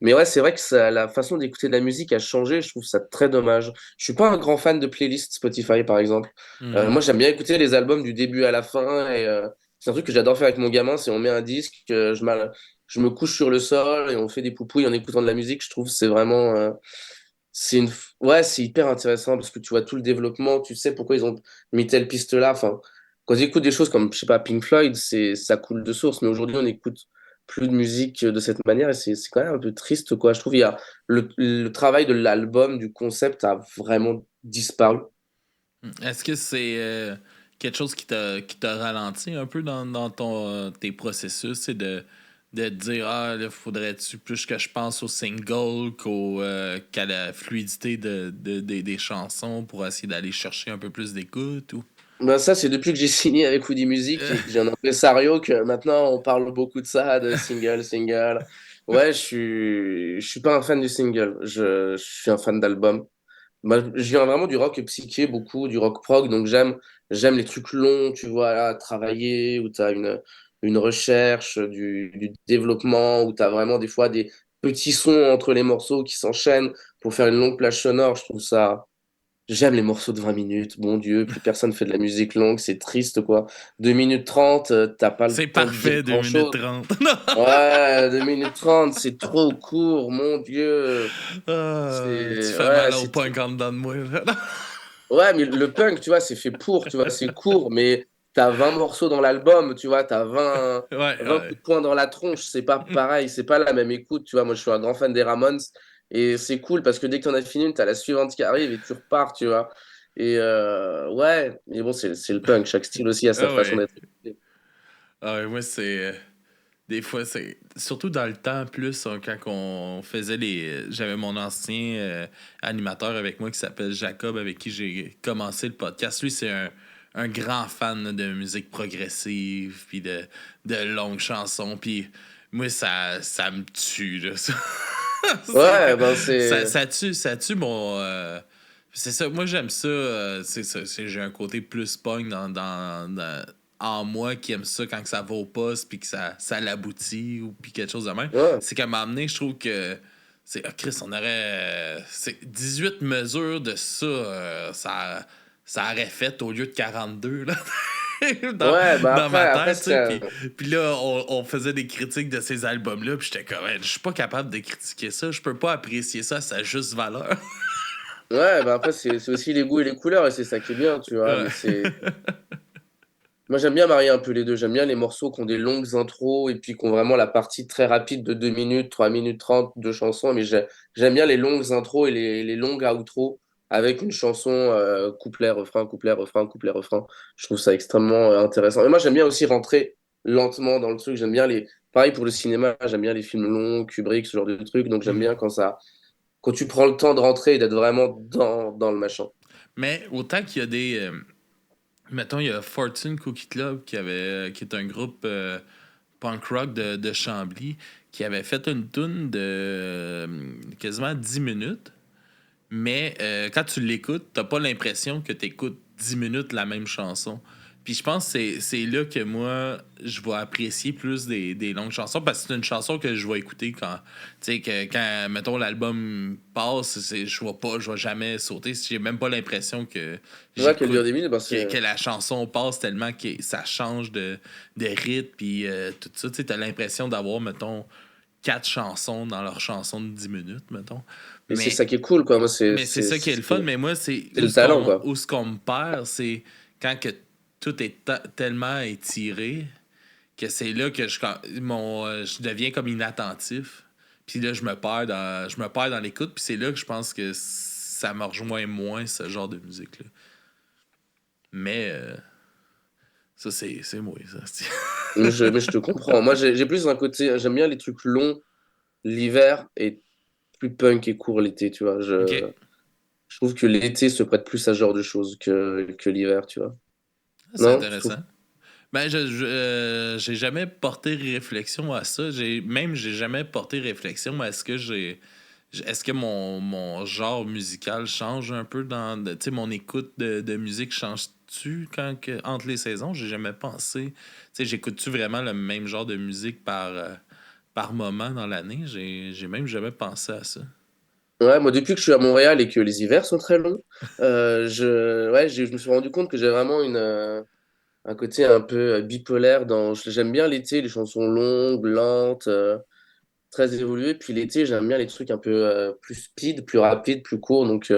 Mais ouais, c'est vrai que la façon d'écouter de la musique a changé, je trouve ça très dommage. Je suis pas un grand fan de playlists Spotify, par exemple. Mhm. Moi, j'aime bien écouter les albums du début à la fin, et c'est un truc que j'adore faire avec mon gamin, c'est on met un disque, je me couche sur le sol et on fait des poupouilles en écoutant de la musique. Je trouve que c'est vraiment, ouais, c'est hyper intéressant parce que tu vois tout le développement, tu sais pourquoi ils ont mis telle piste là. Enfin, quand j'écoute des choses comme, je sais pas, Pink Floyd, ça coule de source, mais aujourd'hui, on n'écoute plus de musique de cette manière et c'est quand même un peu triste, quoi. Je trouve il y a le travail de l'album, du concept a vraiment disparu. Est-ce que c'est quelque chose qui t'a ralenti un peu dans tes processus, c'est de te dire ah là faudrait-tu plus que je pense au single qu'à la fluidité des chansons pour essayer d'aller chercher un peu plus d'écoute ou Ben ça, c'est depuis que j'ai signé avec Woody Music et que j'ai un impresario que maintenant on parle beaucoup de ça, de single, single. Ouais, je suis pas un fan du single, je suis un fan d'album. Moi, je viens vraiment du rock psyché, beaucoup, du rock prog, donc j'aime les trucs longs, tu vois, là, travailler, où tu as une recherche, du développement, où tu as vraiment des fois des petits sons entre les morceaux qui s'enchaînent pour faire une longue plage sonore. Je trouve ça. J'aime les morceaux de 20 minutes, bon Dieu, plus personne fait de la musique longue, c'est triste, quoi. 2 minutes 30, t'as pas le c'est temps de dire parfait 2 minutes grand-chose. 30. Ouais, 2 minutes 30, c'est trop court, mon Dieu. Tu fais Ouais, mal au punk en dedans de moi. Ouais, mais le punk, tu vois, c'est fait pour, tu vois, c'est court, mais t'as 20 morceaux dans l'album, tu vois, t'as Ouais, 20 coups ouais. de poing dans la tronche, c'est pas pareil, c'est pas la même écoute, tu vois. Moi, je suis un grand fan des Ramones, et c'est cool parce que dès que t'en as fini une, t'as la suivante qui arrive et tu repars, tu vois. Et ouais, mais bon, c'est le punk, chaque style aussi a sa Ah façon ouais. d'être écouté. Ah ouais, moi c'est des fois, c'est surtout dans le temps plus quand on faisait j'avais mon ancien animateur avec moi qui s'appelle Jacob avec qui j'ai commencé le podcast. Lui, c'est un grand fan là, de musique progressive, puis de longues chansons, puis moi, ça me tue, là, ça. Ouais, ben Ça, c'est. ça tue mon... c'est ça, moi j'aime ça, c'est ça, j'ai un côté plus punk en moi qui aime ça quand que ça va au poste puis que ça l'aboutit ou puis quelque chose de même. Ouais. C'est qu'à m'amener, je trouve que c'est Chris, on aurait c'est 18 mesures de ça, ça aurait fait au lieu de 42 là. dans, Ouais, bah dans ma après tête, tu sais. c'est. Puis là, on faisait des critiques de ces albums-là, puis j'étais comme, hey, je suis pas capable de critiquer ça, je peux pas apprécier ça à sa juste valeur. Ouais, bah après c'est aussi les goûts et les couleurs, et c'est ça qui est bien, tu vois. Ouais. Mais c'est. Moi j'aime bien marier un peu les deux. J'aime bien les morceaux qui ont des longues intros et puis qui ont vraiment la partie très rapide de 2 minutes, 3 minutes 30 de chansons. Mais j'aime bien les longues intros et les longues outros avec une chanson couplet, refrain, couplet, refrain, couplet, refrain. Je trouve ça extrêmement intéressant. Et moi j'aime bien aussi rentrer lentement dans le truc. J'aime bien les. Pareil pour le cinéma, j'aime bien les films longs, Kubrick, ce genre de trucs. Donc j'aime Mhm. bien quand tu prends le temps de rentrer et d'être vraiment dans le machin. Mais autant qu'il y a des. Mettons, il y a Fortune Cookie Club qui est un groupe punk rock de Chambly qui avait fait une tune de quasiment 10 minutes. Mais quand tu l'écoutes, t'as pas l'impression que tu écoutes 10 minutes la même chanson. Puis je pense que c'est là que moi, je vais apprécier plus des longues chansons parce que c'est une chanson que je vais écouter quand, tu sais, quand mettons, l'album passe, je vais jamais sauter. J'ai même pas l'impression que Tu vois qu'elle dure j'écoute, 10 minutes, bah que c'est. la chanson passe tellement que ça change de rythme, puis tout ça. Tu sais, t'as l'impression d'avoir, mettons, 4 chansons dans leur chanson de 10 minutes, mettons. Et c'est Mais ça qui est cool, quoi. Moi, mais c'est ça qui est le fun, mais moi, c'est c'est le talent, quoi. où ce qu'on me perd, c'est quand que tout est tellement étiré que c'est là que je deviens comme inattentif. Puis là, je me perds dans l'écoute, puis c'est là que je pense que ça me rejoint moins, ce genre de musique-là. Mais ça, c'est moi, ça. Mais je te comprends. Moi, j'ai plus un côté. J'aime bien les trucs longs l'hiver et plus punk et court l'été, tu vois. OK. Je trouve que l'été se prête plus à ce genre de choses que l'hiver, tu vois. C'est Non, tu trouves? intéressant. Ben, j'ai jamais porté réflexion à ça. J'ai jamais porté réflexion à est-ce que mon genre musical change un peu tu sais, mon écoute de musique change-tu entre les saisons? J'ai jamais pensé. Tu sais, j'écoute-tu vraiment le même genre de musique par moment dans l'année? J'ai même jamais pensé à ça. Ouais, moi, depuis que je suis à Montréal et que les hivers sont très longs, ouais, je me suis rendu compte que j'ai vraiment un côté un peu bipolaire j'aime bien l'été, les chansons longues, lentes, très évoluées. Puis l'été, j'aime bien les trucs un peu plus speed, plus rapides, plus courts. Donc,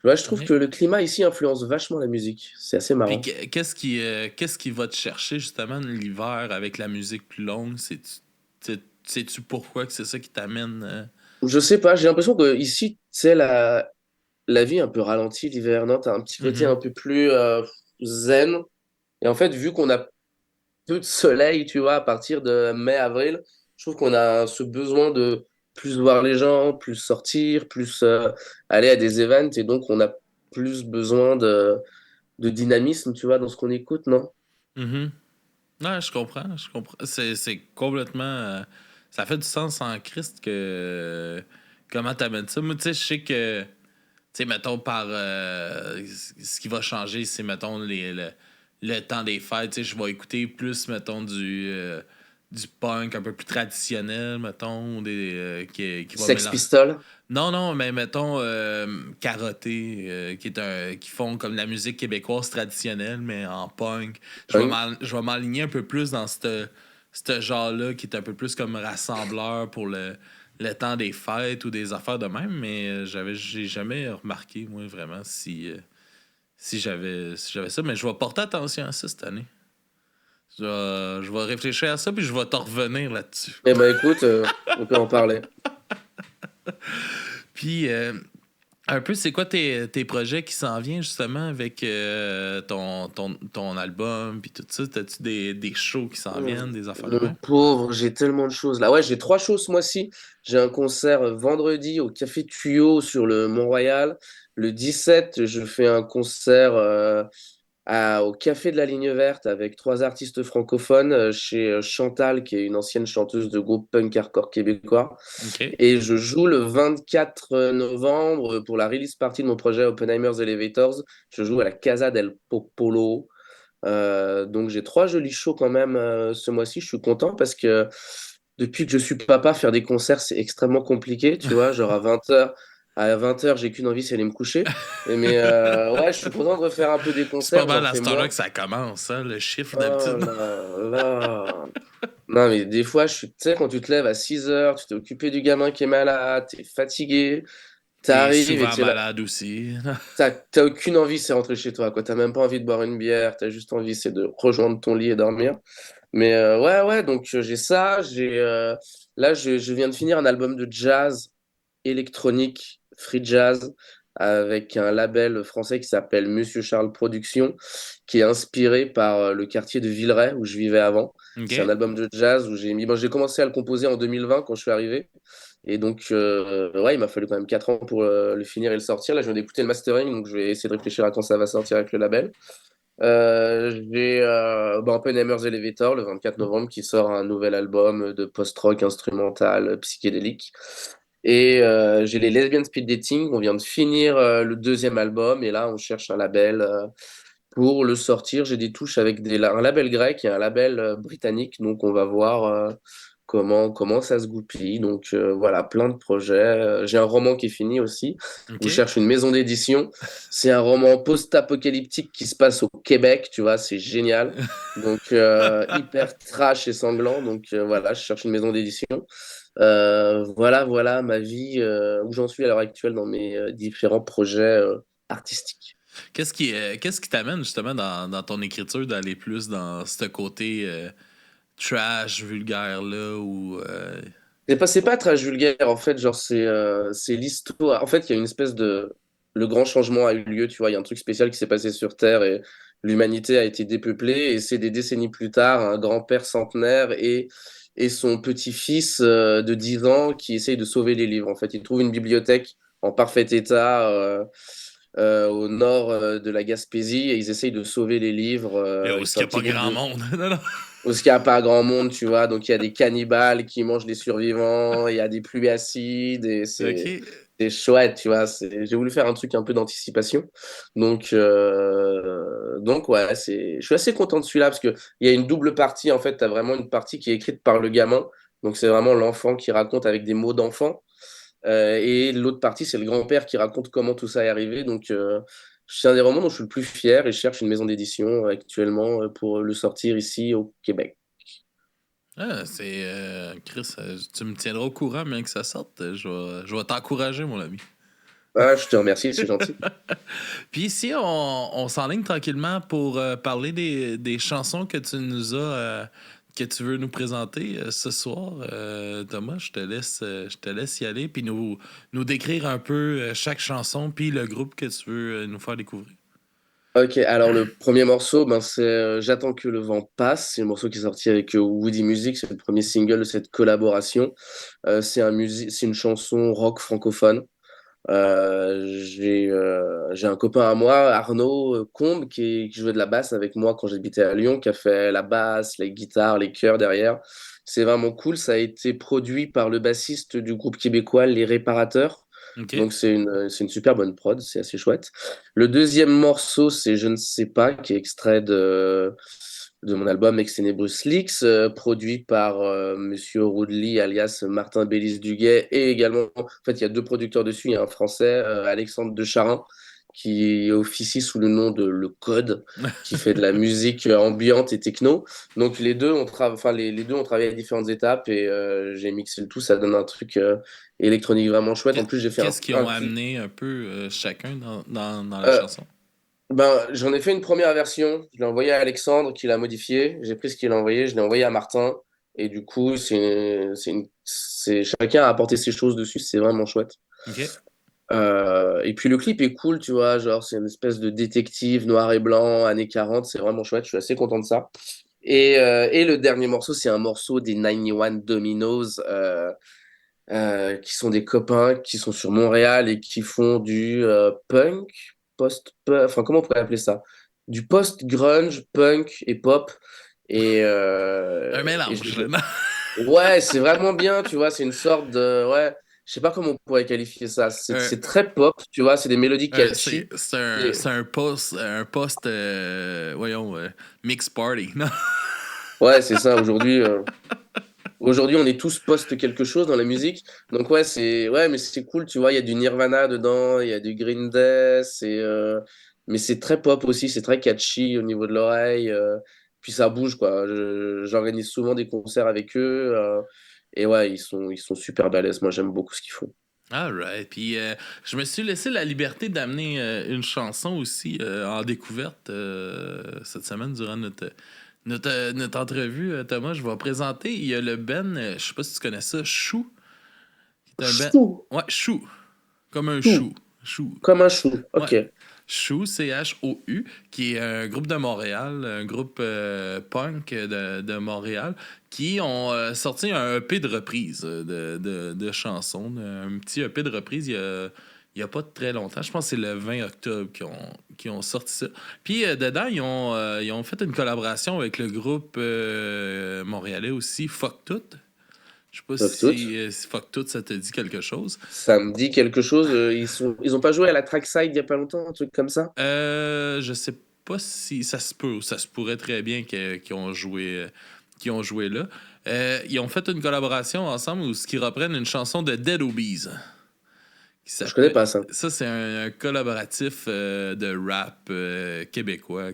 ouais, je trouve OK. que le climat ici influence vachement la musique. C'est assez Puis marrant. qu'est-ce qui va te chercher justement l'hiver avec la musique plus longue? Sais-tu pourquoi que c'est ça qui t'amène? Je sais pas, j'ai l'impression que ici, tu sais, la vie est un peu ralentie l'hiver, non? T'as un petit côté un Mhm. peu plus zen. Et en fait, vu qu'on a peu de soleil, tu vois, à partir de mai-avril, je trouve qu'on a ce besoin de plus voir les gens, plus sortir, plus aller à des events. Et donc, on a plus besoin de dynamisme, tu vois, dans ce qu'on écoute, non? Mhm. Ouais, je comprends, je comprends. C'est complètement. Ça fait du sens en Christ que. Comment t'amènes ça? Moi, tu sais, je sais que. Tu sais, mettons, ce qui va changer, c'est, mettons, le temps des fêtes. Tu sais, je vais écouter plus, mettons, du punk un peu plus traditionnel, mettons, qui va Sex mélanger. Pistols. Non, non, mais mettons Karaté, qui font comme la musique québécoise traditionnelle, mais en punk. Punk. Je vais m'aligner un peu plus dans ce genre-là, qui est un peu plus comme rassembleur pour le temps des fêtes ou des affaires de même, mais j'ai jamais remarqué, moi, vraiment, si j'avais ça. Mais je vais porter attention à ça cette année. Je vais réfléchir à ça, puis je vais t'en revenir là-dessus. Eh ben écoute, on peut en parler. Puis, un peu, c'est quoi tes projets qui s'en viennent justement avec ton album puis tout ça? T'as-tu des shows qui s'en viennent, des affaires de Mon même? pauvre, j'ai tellement de choses là. Ouais, j'ai 3 shows ce mois-ci. J'ai un concert vendredi au Café Tuyau sur le Mont-Royal. Le 17, je fais un concert au Café de la Ligne Verte avec trois artistes francophones chez Chantal, qui est une ancienne chanteuse de groupe punk hardcore québécois. OK. Et je joue le 24 novembre pour la release party de mon projet Oppenheimer's Elevators. Je joue à la Casa del Popolo. Donc j'ai trois jolis shows quand même ce mois-ci. Je suis content parce que depuis que je suis papa, faire des concerts, c'est extrêmement compliqué. Tu vois, genre à 20h, j'ai qu'une envie, c'est aller me coucher. Mais ouais, je suis content de refaire un peu des C'est pas concerts. J'en mal à fais cette heure-là moins. que ça commence, hein, le chiffre Oh d'habitude. là là. Non, mais des fois, tu sais, quand tu te lèves à 6h, tu t'es occupé du gamin qui est malade, t'es fatigué, T'es t'arrives et souvent t'es là. malade aussi. T'as aucune envie, c'est rentrer chez toi, quoi. T'as même pas envie de boire une bière, t'as juste envie, c'est de rejoindre ton lit et dormir. Mais ouais, ouais, donc j'ai ça. Là, je viens de finir un album de jazz électronique, free jazz, avec un label français qui s'appelle Monsieur Charles Productions, qui est inspiré par le quartier de Villeray où je vivais avant. C'est un OK. album de jazz où bon, j'ai commencé à le composer en 2020 quand je suis arrivé. Et donc, ouais, il m'a fallu quand même 4 ans pour le finir et le sortir. Là, je viens d'écouter le mastering, donc je vais essayer de réfléchir à quand ça va sortir avec le label. J'ai Oppenheimer's Elevator le 24 novembre qui sort un nouvel album de post-rock instrumental psychédélique. Et j'ai les Lesbian Speed Dating. On vient de finir le deuxième album et là on cherche un label pour le sortir. J'ai des touches avec un label grec et un label britannique. Donc on va voir comment ça se goupille. Donc voilà, plein de projets. J'ai un roman qui est fini aussi, où je OK. cherche une maison d'édition. C'est un roman post-apocalyptique qui se passe au Québec, tu vois, c'est génial. Donc hyper trash et sanglant. Donc voilà, je cherche une maison d'édition. Voilà ma vie, où j'en suis à l'heure actuelle dans mes différents projets artistiques. Qu'est-ce qui t'amène justement dans ton écriture d'aller plus dans ce côté trash, vulgaire là ou C'est pas très vulgaire, en fait, genre, c'est l'histoire. En fait, il y a une espèce de. Le grand changement a eu lieu, tu vois, il y a un truc spécial qui s'est passé sur Terre et l'humanité a été dépeuplée. Et c'est des décennies plus tard, un grand-père centenaire et son petit-fils de 10 ans qui essaye de sauver les livres. En fait, il trouve une bibliothèque en parfait état au nord de la Gaspésie et ils essayent de sauver les livres. où Et est-ce c'est qu'il un n'y a petit pas groupe grand de monde? Non, non. parce qu'il n'y a pas grand monde, tu vois. Donc, il y a des cannibales qui mangent les survivants, il y a des pluies acides, et OK. c'est chouette, tu vois. J'ai voulu faire un truc un peu d'anticipation. Donc ouais, je suis assez content de celui-là, parce qu'il y a une double partie, en fait. Tu as vraiment une partie qui est écrite par le gamin. Donc, c'est vraiment l'enfant qui raconte avec des mots d'enfant. Et l'autre partie, c'est le grand-père qui raconte comment tout ça est arrivé. Donc, c'est un des romans dont je suis le plus fier et je cherche une maison d'édition actuellement pour le sortir ici au Québec. Ah, c'est Chris, tu me tiendras au courant, bien que ça sorte. Je vais t'encourager, mon ami. Ah, je te remercie, c'est gentil. Puis ici, on s'enligne tranquillement pour parler des chansons que tu nous as, que tu veux nous présenter ce soir. Thomas, je te laisse y aller, puis nous décrire un peu chaque chanson, puis le groupe que tu veux nous faire découvrir. Ok, alors le premier morceau, ben, c'est J'attends que le vent passe. C'est le morceau qui est sorti avec Woody Music. C'est le premier single de cette collaboration. C'est une chanson rock francophone. J'ai un copain à moi, Arnaud Combe, qui jouait de la basse avec moi quand j'habitais à Lyon, qui a fait la basse, les guitares, les chœurs derrière. C'est vraiment cool. Ça a été produit par le bassiste du groupe québécois Les Réparateurs. OK? Donc c'est une super bonne prod, c'est assez chouette. Le deuxième morceau, c'est Je ne sais pas, qui est extrait de mon album Ex Bruce Leaks, produit par Monsieur Roudely, alias Martin Bélis-Duguay, et également, en fait, il y a deux producteurs dessus. Il y a un Français, Alexandre de Charin, qui officie sous le nom de Le Code, qui fait de la musique ambiante et techno. Donc les deux ont travaillé à différentes étapes et j'ai mixé le tout. Ça donne un truc électronique vraiment chouette. En plus, j'ai fait Qu'est-ce qu'ils un ont clip. amené un peu chacun dans la Euh, chanson? J'en ai fait une première version. Je l'ai envoyé à Alexandre qui l'a modifié. J'ai pris ce qu'il a envoyé, je l'ai envoyé à Martin. Et du coup, chacun a apporté ses choses dessus. C'est vraiment chouette. OK? Et puis le clip est cool, tu vois. Genre, c'est une espèce de détective noir et blanc, années 40. C'est vraiment chouette. Je suis assez content de ça. Et le dernier morceau, c'est un morceau des 91 Dominoes, qui sont des copains qui sont sur Montréal et qui font du punk, enfin, comment on pourrait appeler ça? du post-grunge, punk et pop. Un Et mélange, là. ouais, c'est vraiment bien, tu vois, c'est une sorte de... Ouais, je sais pas comment on pourrait qualifier ça. Un- C'est très pop, tu vois, c'est des mélodies catchy. Et- c'est un post voyons, mix party, non? Ouais, c'est ça, aujourd'hui, on est tous post quelque chose dans la musique. Donc ouais, mais c'est cool, tu vois, il y a du Nirvana dedans, il y a du Green Day, mais c'est très pop aussi, c'est très catchy au niveau de l'oreille. Puis ça bouge, quoi. J'organise souvent des concerts avec eux. Et ouais, ils sont super balèzes. Moi, j'aime beaucoup ce qu'ils font. Alright. Puis je me suis laissé la liberté d'amener une chanson aussi en découverte cette semaine durant notre entrevue, Thomas. Je vais présenter. Il y a le Ben, je sais pas si tu connais ça, Chou. C'est un Ben. Chou, Ouais, Chou. Comme un chou, chou. Chou. comme un chou. Ouais. Ok. Chou, C-H-O-U, qui est un groupe de Montréal, un groupe punk de Montréal, qui ont sorti un EP de reprise de chansons, un petit EP de reprise il y a pas très longtemps. Je pense que c'est le 20 octobre qu'ils ont sorti ça. Puis dedans, ils ont fait une collaboration avec le groupe montréalais aussi, Fuck Tout. Je sais pas Sauf tout. si Fuck Tout, ça te dit quelque chose. Ça me dit quelque chose. Ils ont pas joué à la Trackside il y a pas longtemps, un truc comme ça? Je sais pas si ça se peut, ça se pourrait très bien qu'ils ont joué là. Ils ont fait une collaboration ensemble où ils reprennent une chanson de Dead Obies. Je connais pas ça. Ça, c'est un collaboratif de rap québécois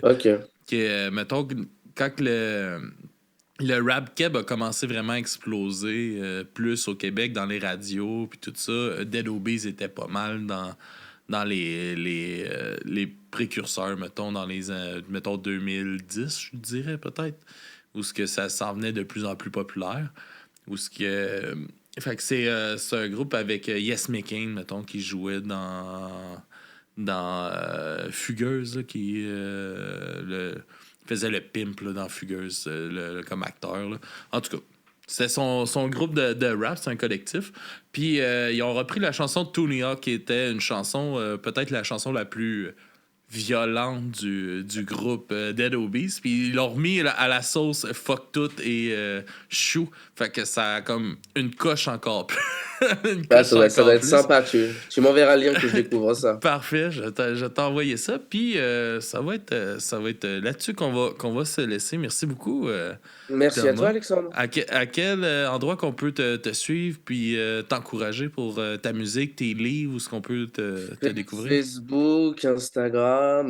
Ok. qui est, mettons, quand le rap keb a commencé vraiment à exploser plus au Québec dans les radios puis tout ça, Dead Obies était pas mal dans les précurseurs, mettons, dans les mettons 2010, je dirais peut-être, où ce que ça s'en venait de plus en plus populaire, où ce que fait que c'est un groupe avec Yes McCain, mettons, qui jouait dans Fugueuse, là, qui faisait le pimp là, dans Fugueuse comme acteur. Là. En tout cas, c'est son groupe de rap, c'est un collectif. Puis ils ont repris la chanson de Tony Hawk, qui était une chanson, peut-être la chanson la plus violente du groupe Dead Obies. Puis ils l'ont remis à la sauce Fuck Tout et Chou. Fait que ça a comme une coche encore plus. Une coche Ça doit encore être plus. sympa. Tu m'enverras le lien que je découvre ça. Parfait, je t'ai envoyé ça. Puis ça va être là-dessus qu'on va se laisser. Merci beaucoup, Merci à Thomas. toi, Alexandre. À quel endroit qu'on peut te suivre puis t'encourager pour ta musique, tes livres, où est-ce qu'on peut te découvrir? Facebook, Instagram,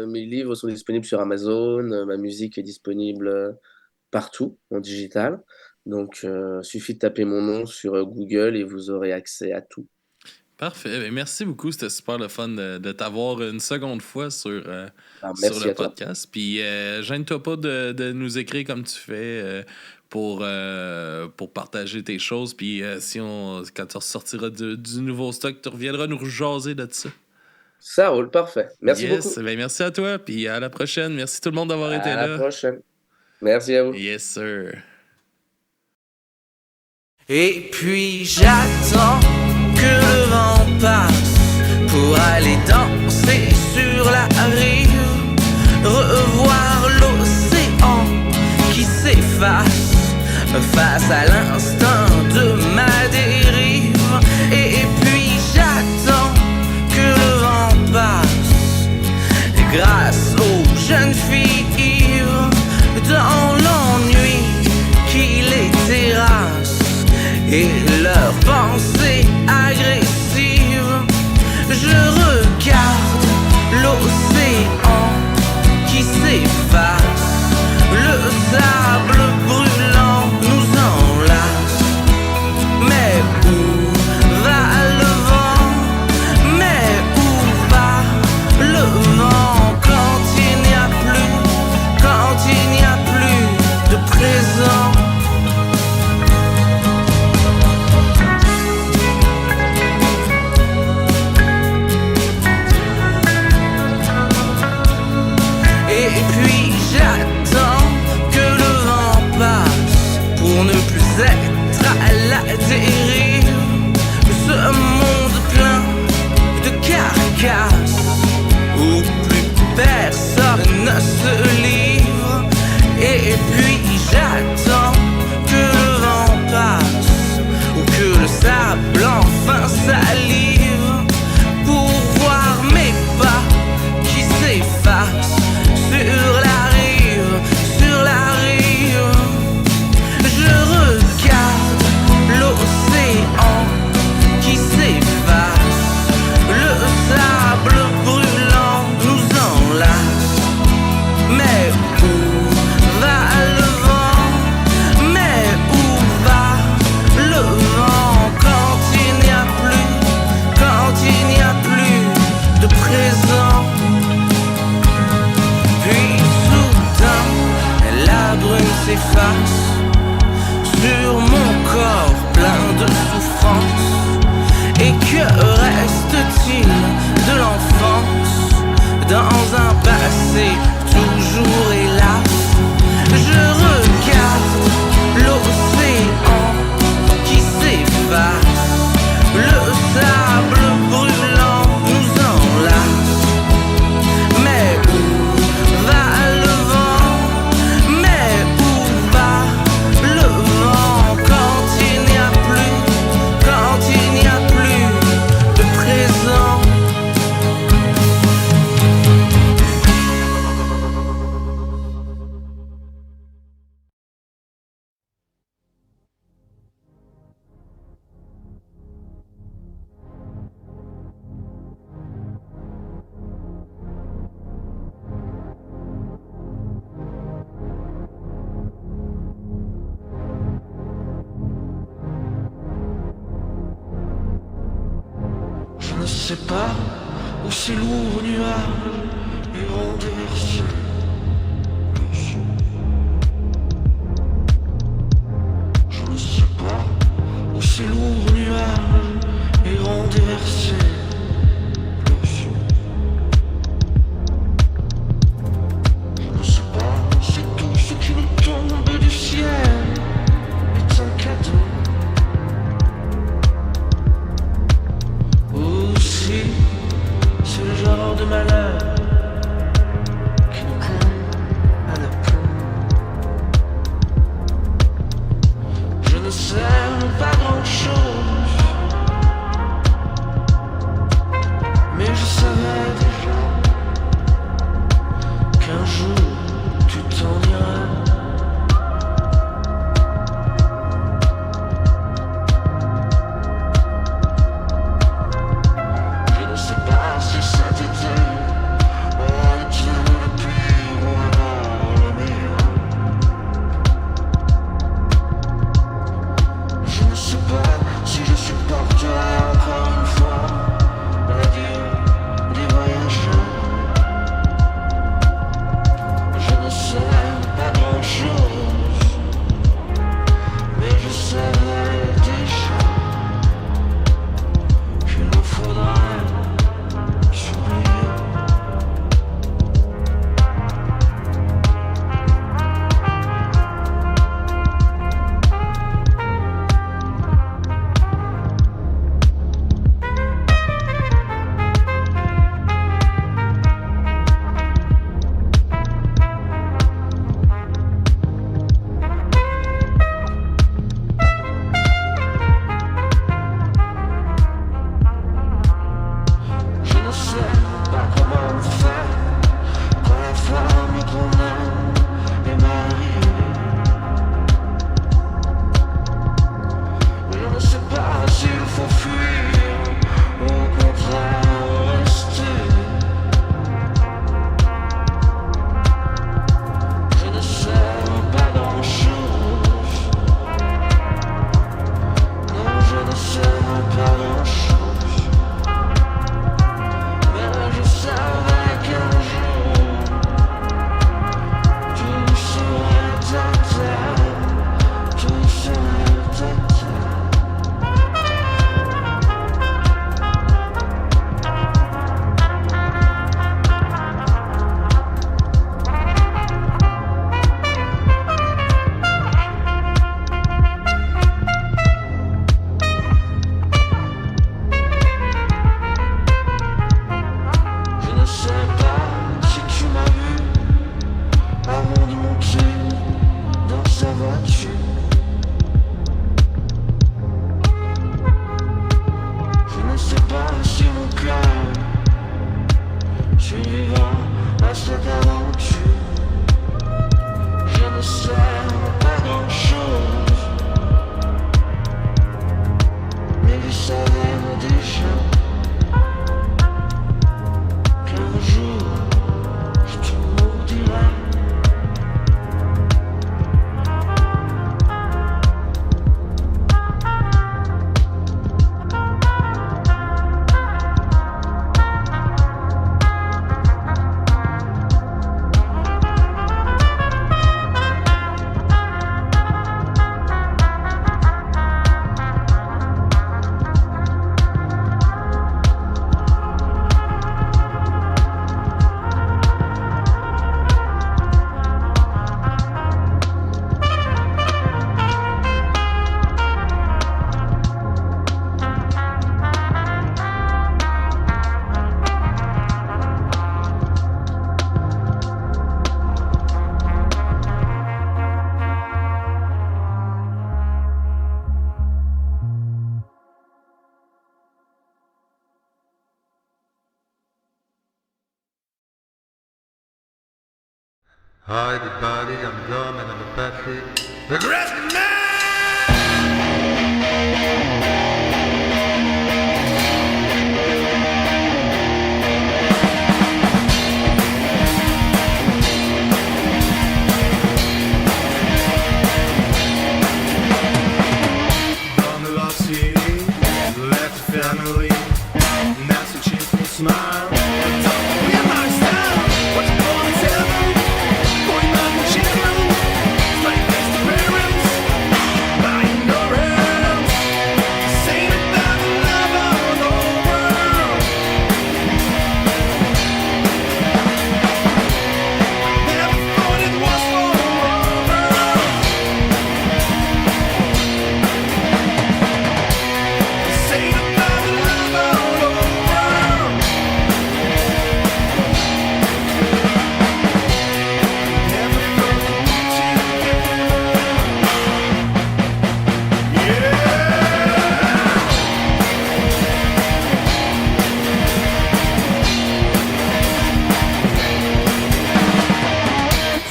mes livres sont disponibles sur Amazon, ma musique est disponible partout en digital. Donc, suffit de taper mon nom sur Google et vous aurez accès à tout. Parfait. Ben, merci beaucoup. C'était super le fun de t'avoir une seconde fois sur le Merci à toi. podcast. Puis, gêne-toi pas de nous écrire comme tu fais pour partager tes choses. Puis, quand tu ressortiras du nouveau stock, tu reviendras nous jaser de ça. Ça roule, parfait. Merci beaucoup. Ben, merci à toi. Puis, à la prochaine. Merci tout le monde d'avoir été À là. la prochaine. Merci à vous. Yes, sir. Et puis j'attends que le vent passe pour aller danser sur la rive, revoir l'océan qui s'efface face à l'instinct de ma dérive. Et puis j'attends que le vent passe grâce aux jeunes filles dans l'ennui qui les terrasse et leurs pensées agressives. Je regarde l'océan qui s'efface, le sable brûlant nous enlace. Mais où va le vent? Mais où va le vent quand il n'y a plus de présent? Et puis j'attends que le vent passe pour ne plus être à la dérive de ce monde plein de carcasses où plus personne sur mon corps plein de souffrance. Et que reste-t-il de l'enfance dans un passé toujours hélas? Je regarde l'océan qui s'efface, le sable brûlant nous enlace. Mais où va le vent? Mais où va le vent quand il n'y a plus de présent? Je ne sais pas où ces lourds nuages iront déverser. Je ne sais pas où ces lourds nuages iront déverser. Je ne sais pas si tout ce qui nous tombe du ciel est un cadeau. Ou si c'est le genre de malheur qui nous colle à la peau. Je ne sais pas grand chose, Hi, everybody, I'm dumb and I'm a Patsy. Dans the lost city, left the family. Now so cheerful smile. Don't be my style. What you gonna tell them? Going back to children. Like this to parents. By ignorance. Saying about the love all over. Never thought it was forever. Saying about the love all over. Never thought we'd be together. Yeah.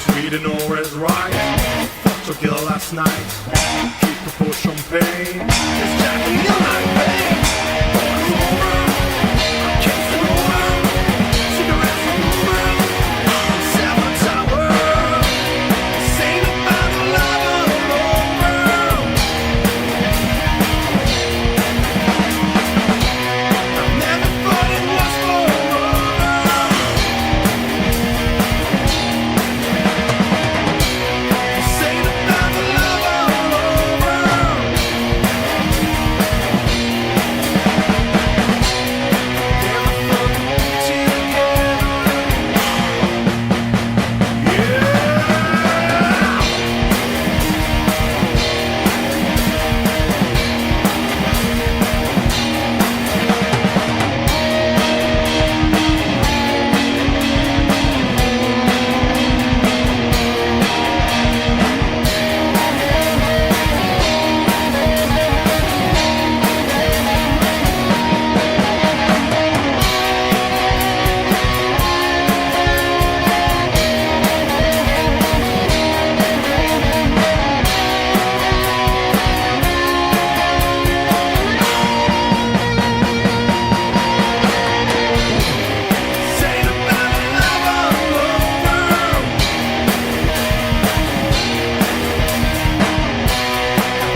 Sweden always right. Fucked your girl last night. Keep the full champagne. Just jacking in my vein. Bottles over. Kiss it over. Cigarettes over. Seven Tower. Saying about the love all over. I never thought it was forever. Saying about the love all over. Never thought we'd be together. Yeah. Saying about the love all over.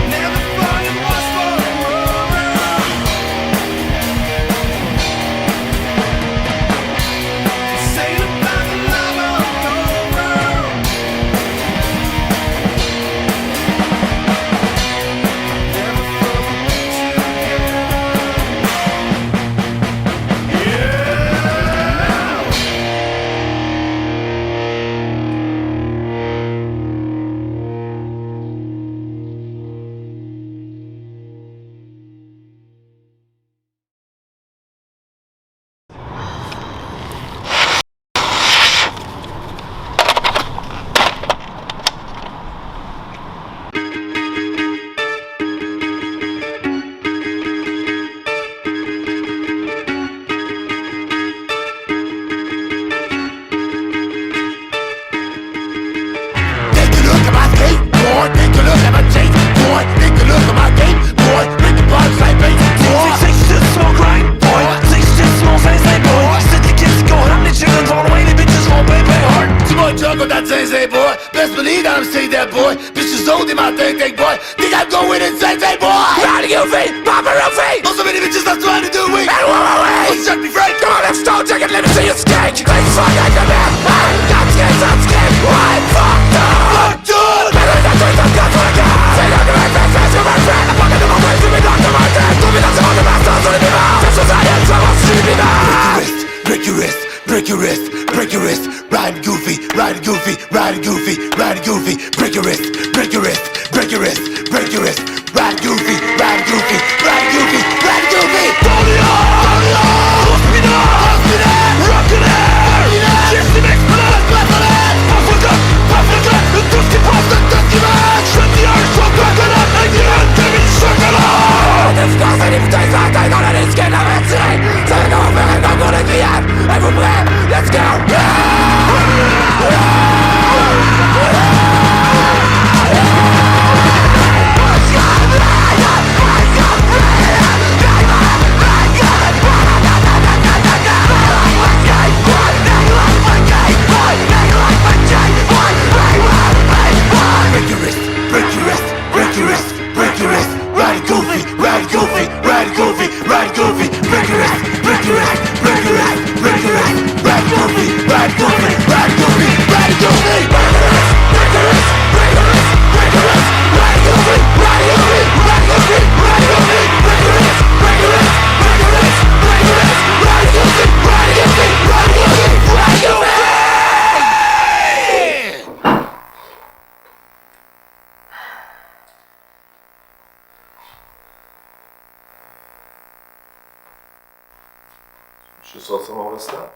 Never thought it was forever. Saying about the love all over. Never thought we'd be together. Yeah. Take a look at my skateboard, take a look at my chain, boy. Take a look at my game, boy. Bring the bombs like base, boy. C'est juste mon grind, boy. C'est juste mon zinzin, boy. C'est des kids qui courent, les children vont loin, les bitches vont bien, bien hard. Too much juggle that zay boy. Best believe that I'm saying that boy. Bitches old in my thing, boy. Think I'm going insane, boy. Riding your feet, popping your feet. Oh, so many bitches I'm trying to do it. And we're away. Oh, set me free. Come on, let's go, take it, let me see you skank. Like fuck, I come back. I'm scared, I'm scared. Why? Fucked up. Fuck, dude. Better than doing some guns for a gun. Say no to my friends, friends to my friend. I'm fucking to my friends, to me, not to my dad. To me, not to my masters, to me, now. Just as I am, so I'm sleeping now. Break your wrist, break your wrist, break your wrist. Riding goofy, riding goofy, riding goofy, riding goofy. Break your wrist, break your wrist, break your wrist, break your wrist. Riding goofy, riding goofy, riding goofy, riding goofy. Tony on, hospital, rockin' air, just to make blood, Africa, tout ce qui passe de tout qui marche. Je dis un choc de colonne, un grand demi-chocolat. Des phrases et des bouteilles sans taille dans la liste qu'elle avait tirée. Ça va qu'on faire un concours de grillade. Êtes-vous prêts? Let's go! Je vais sortir mon restaurant.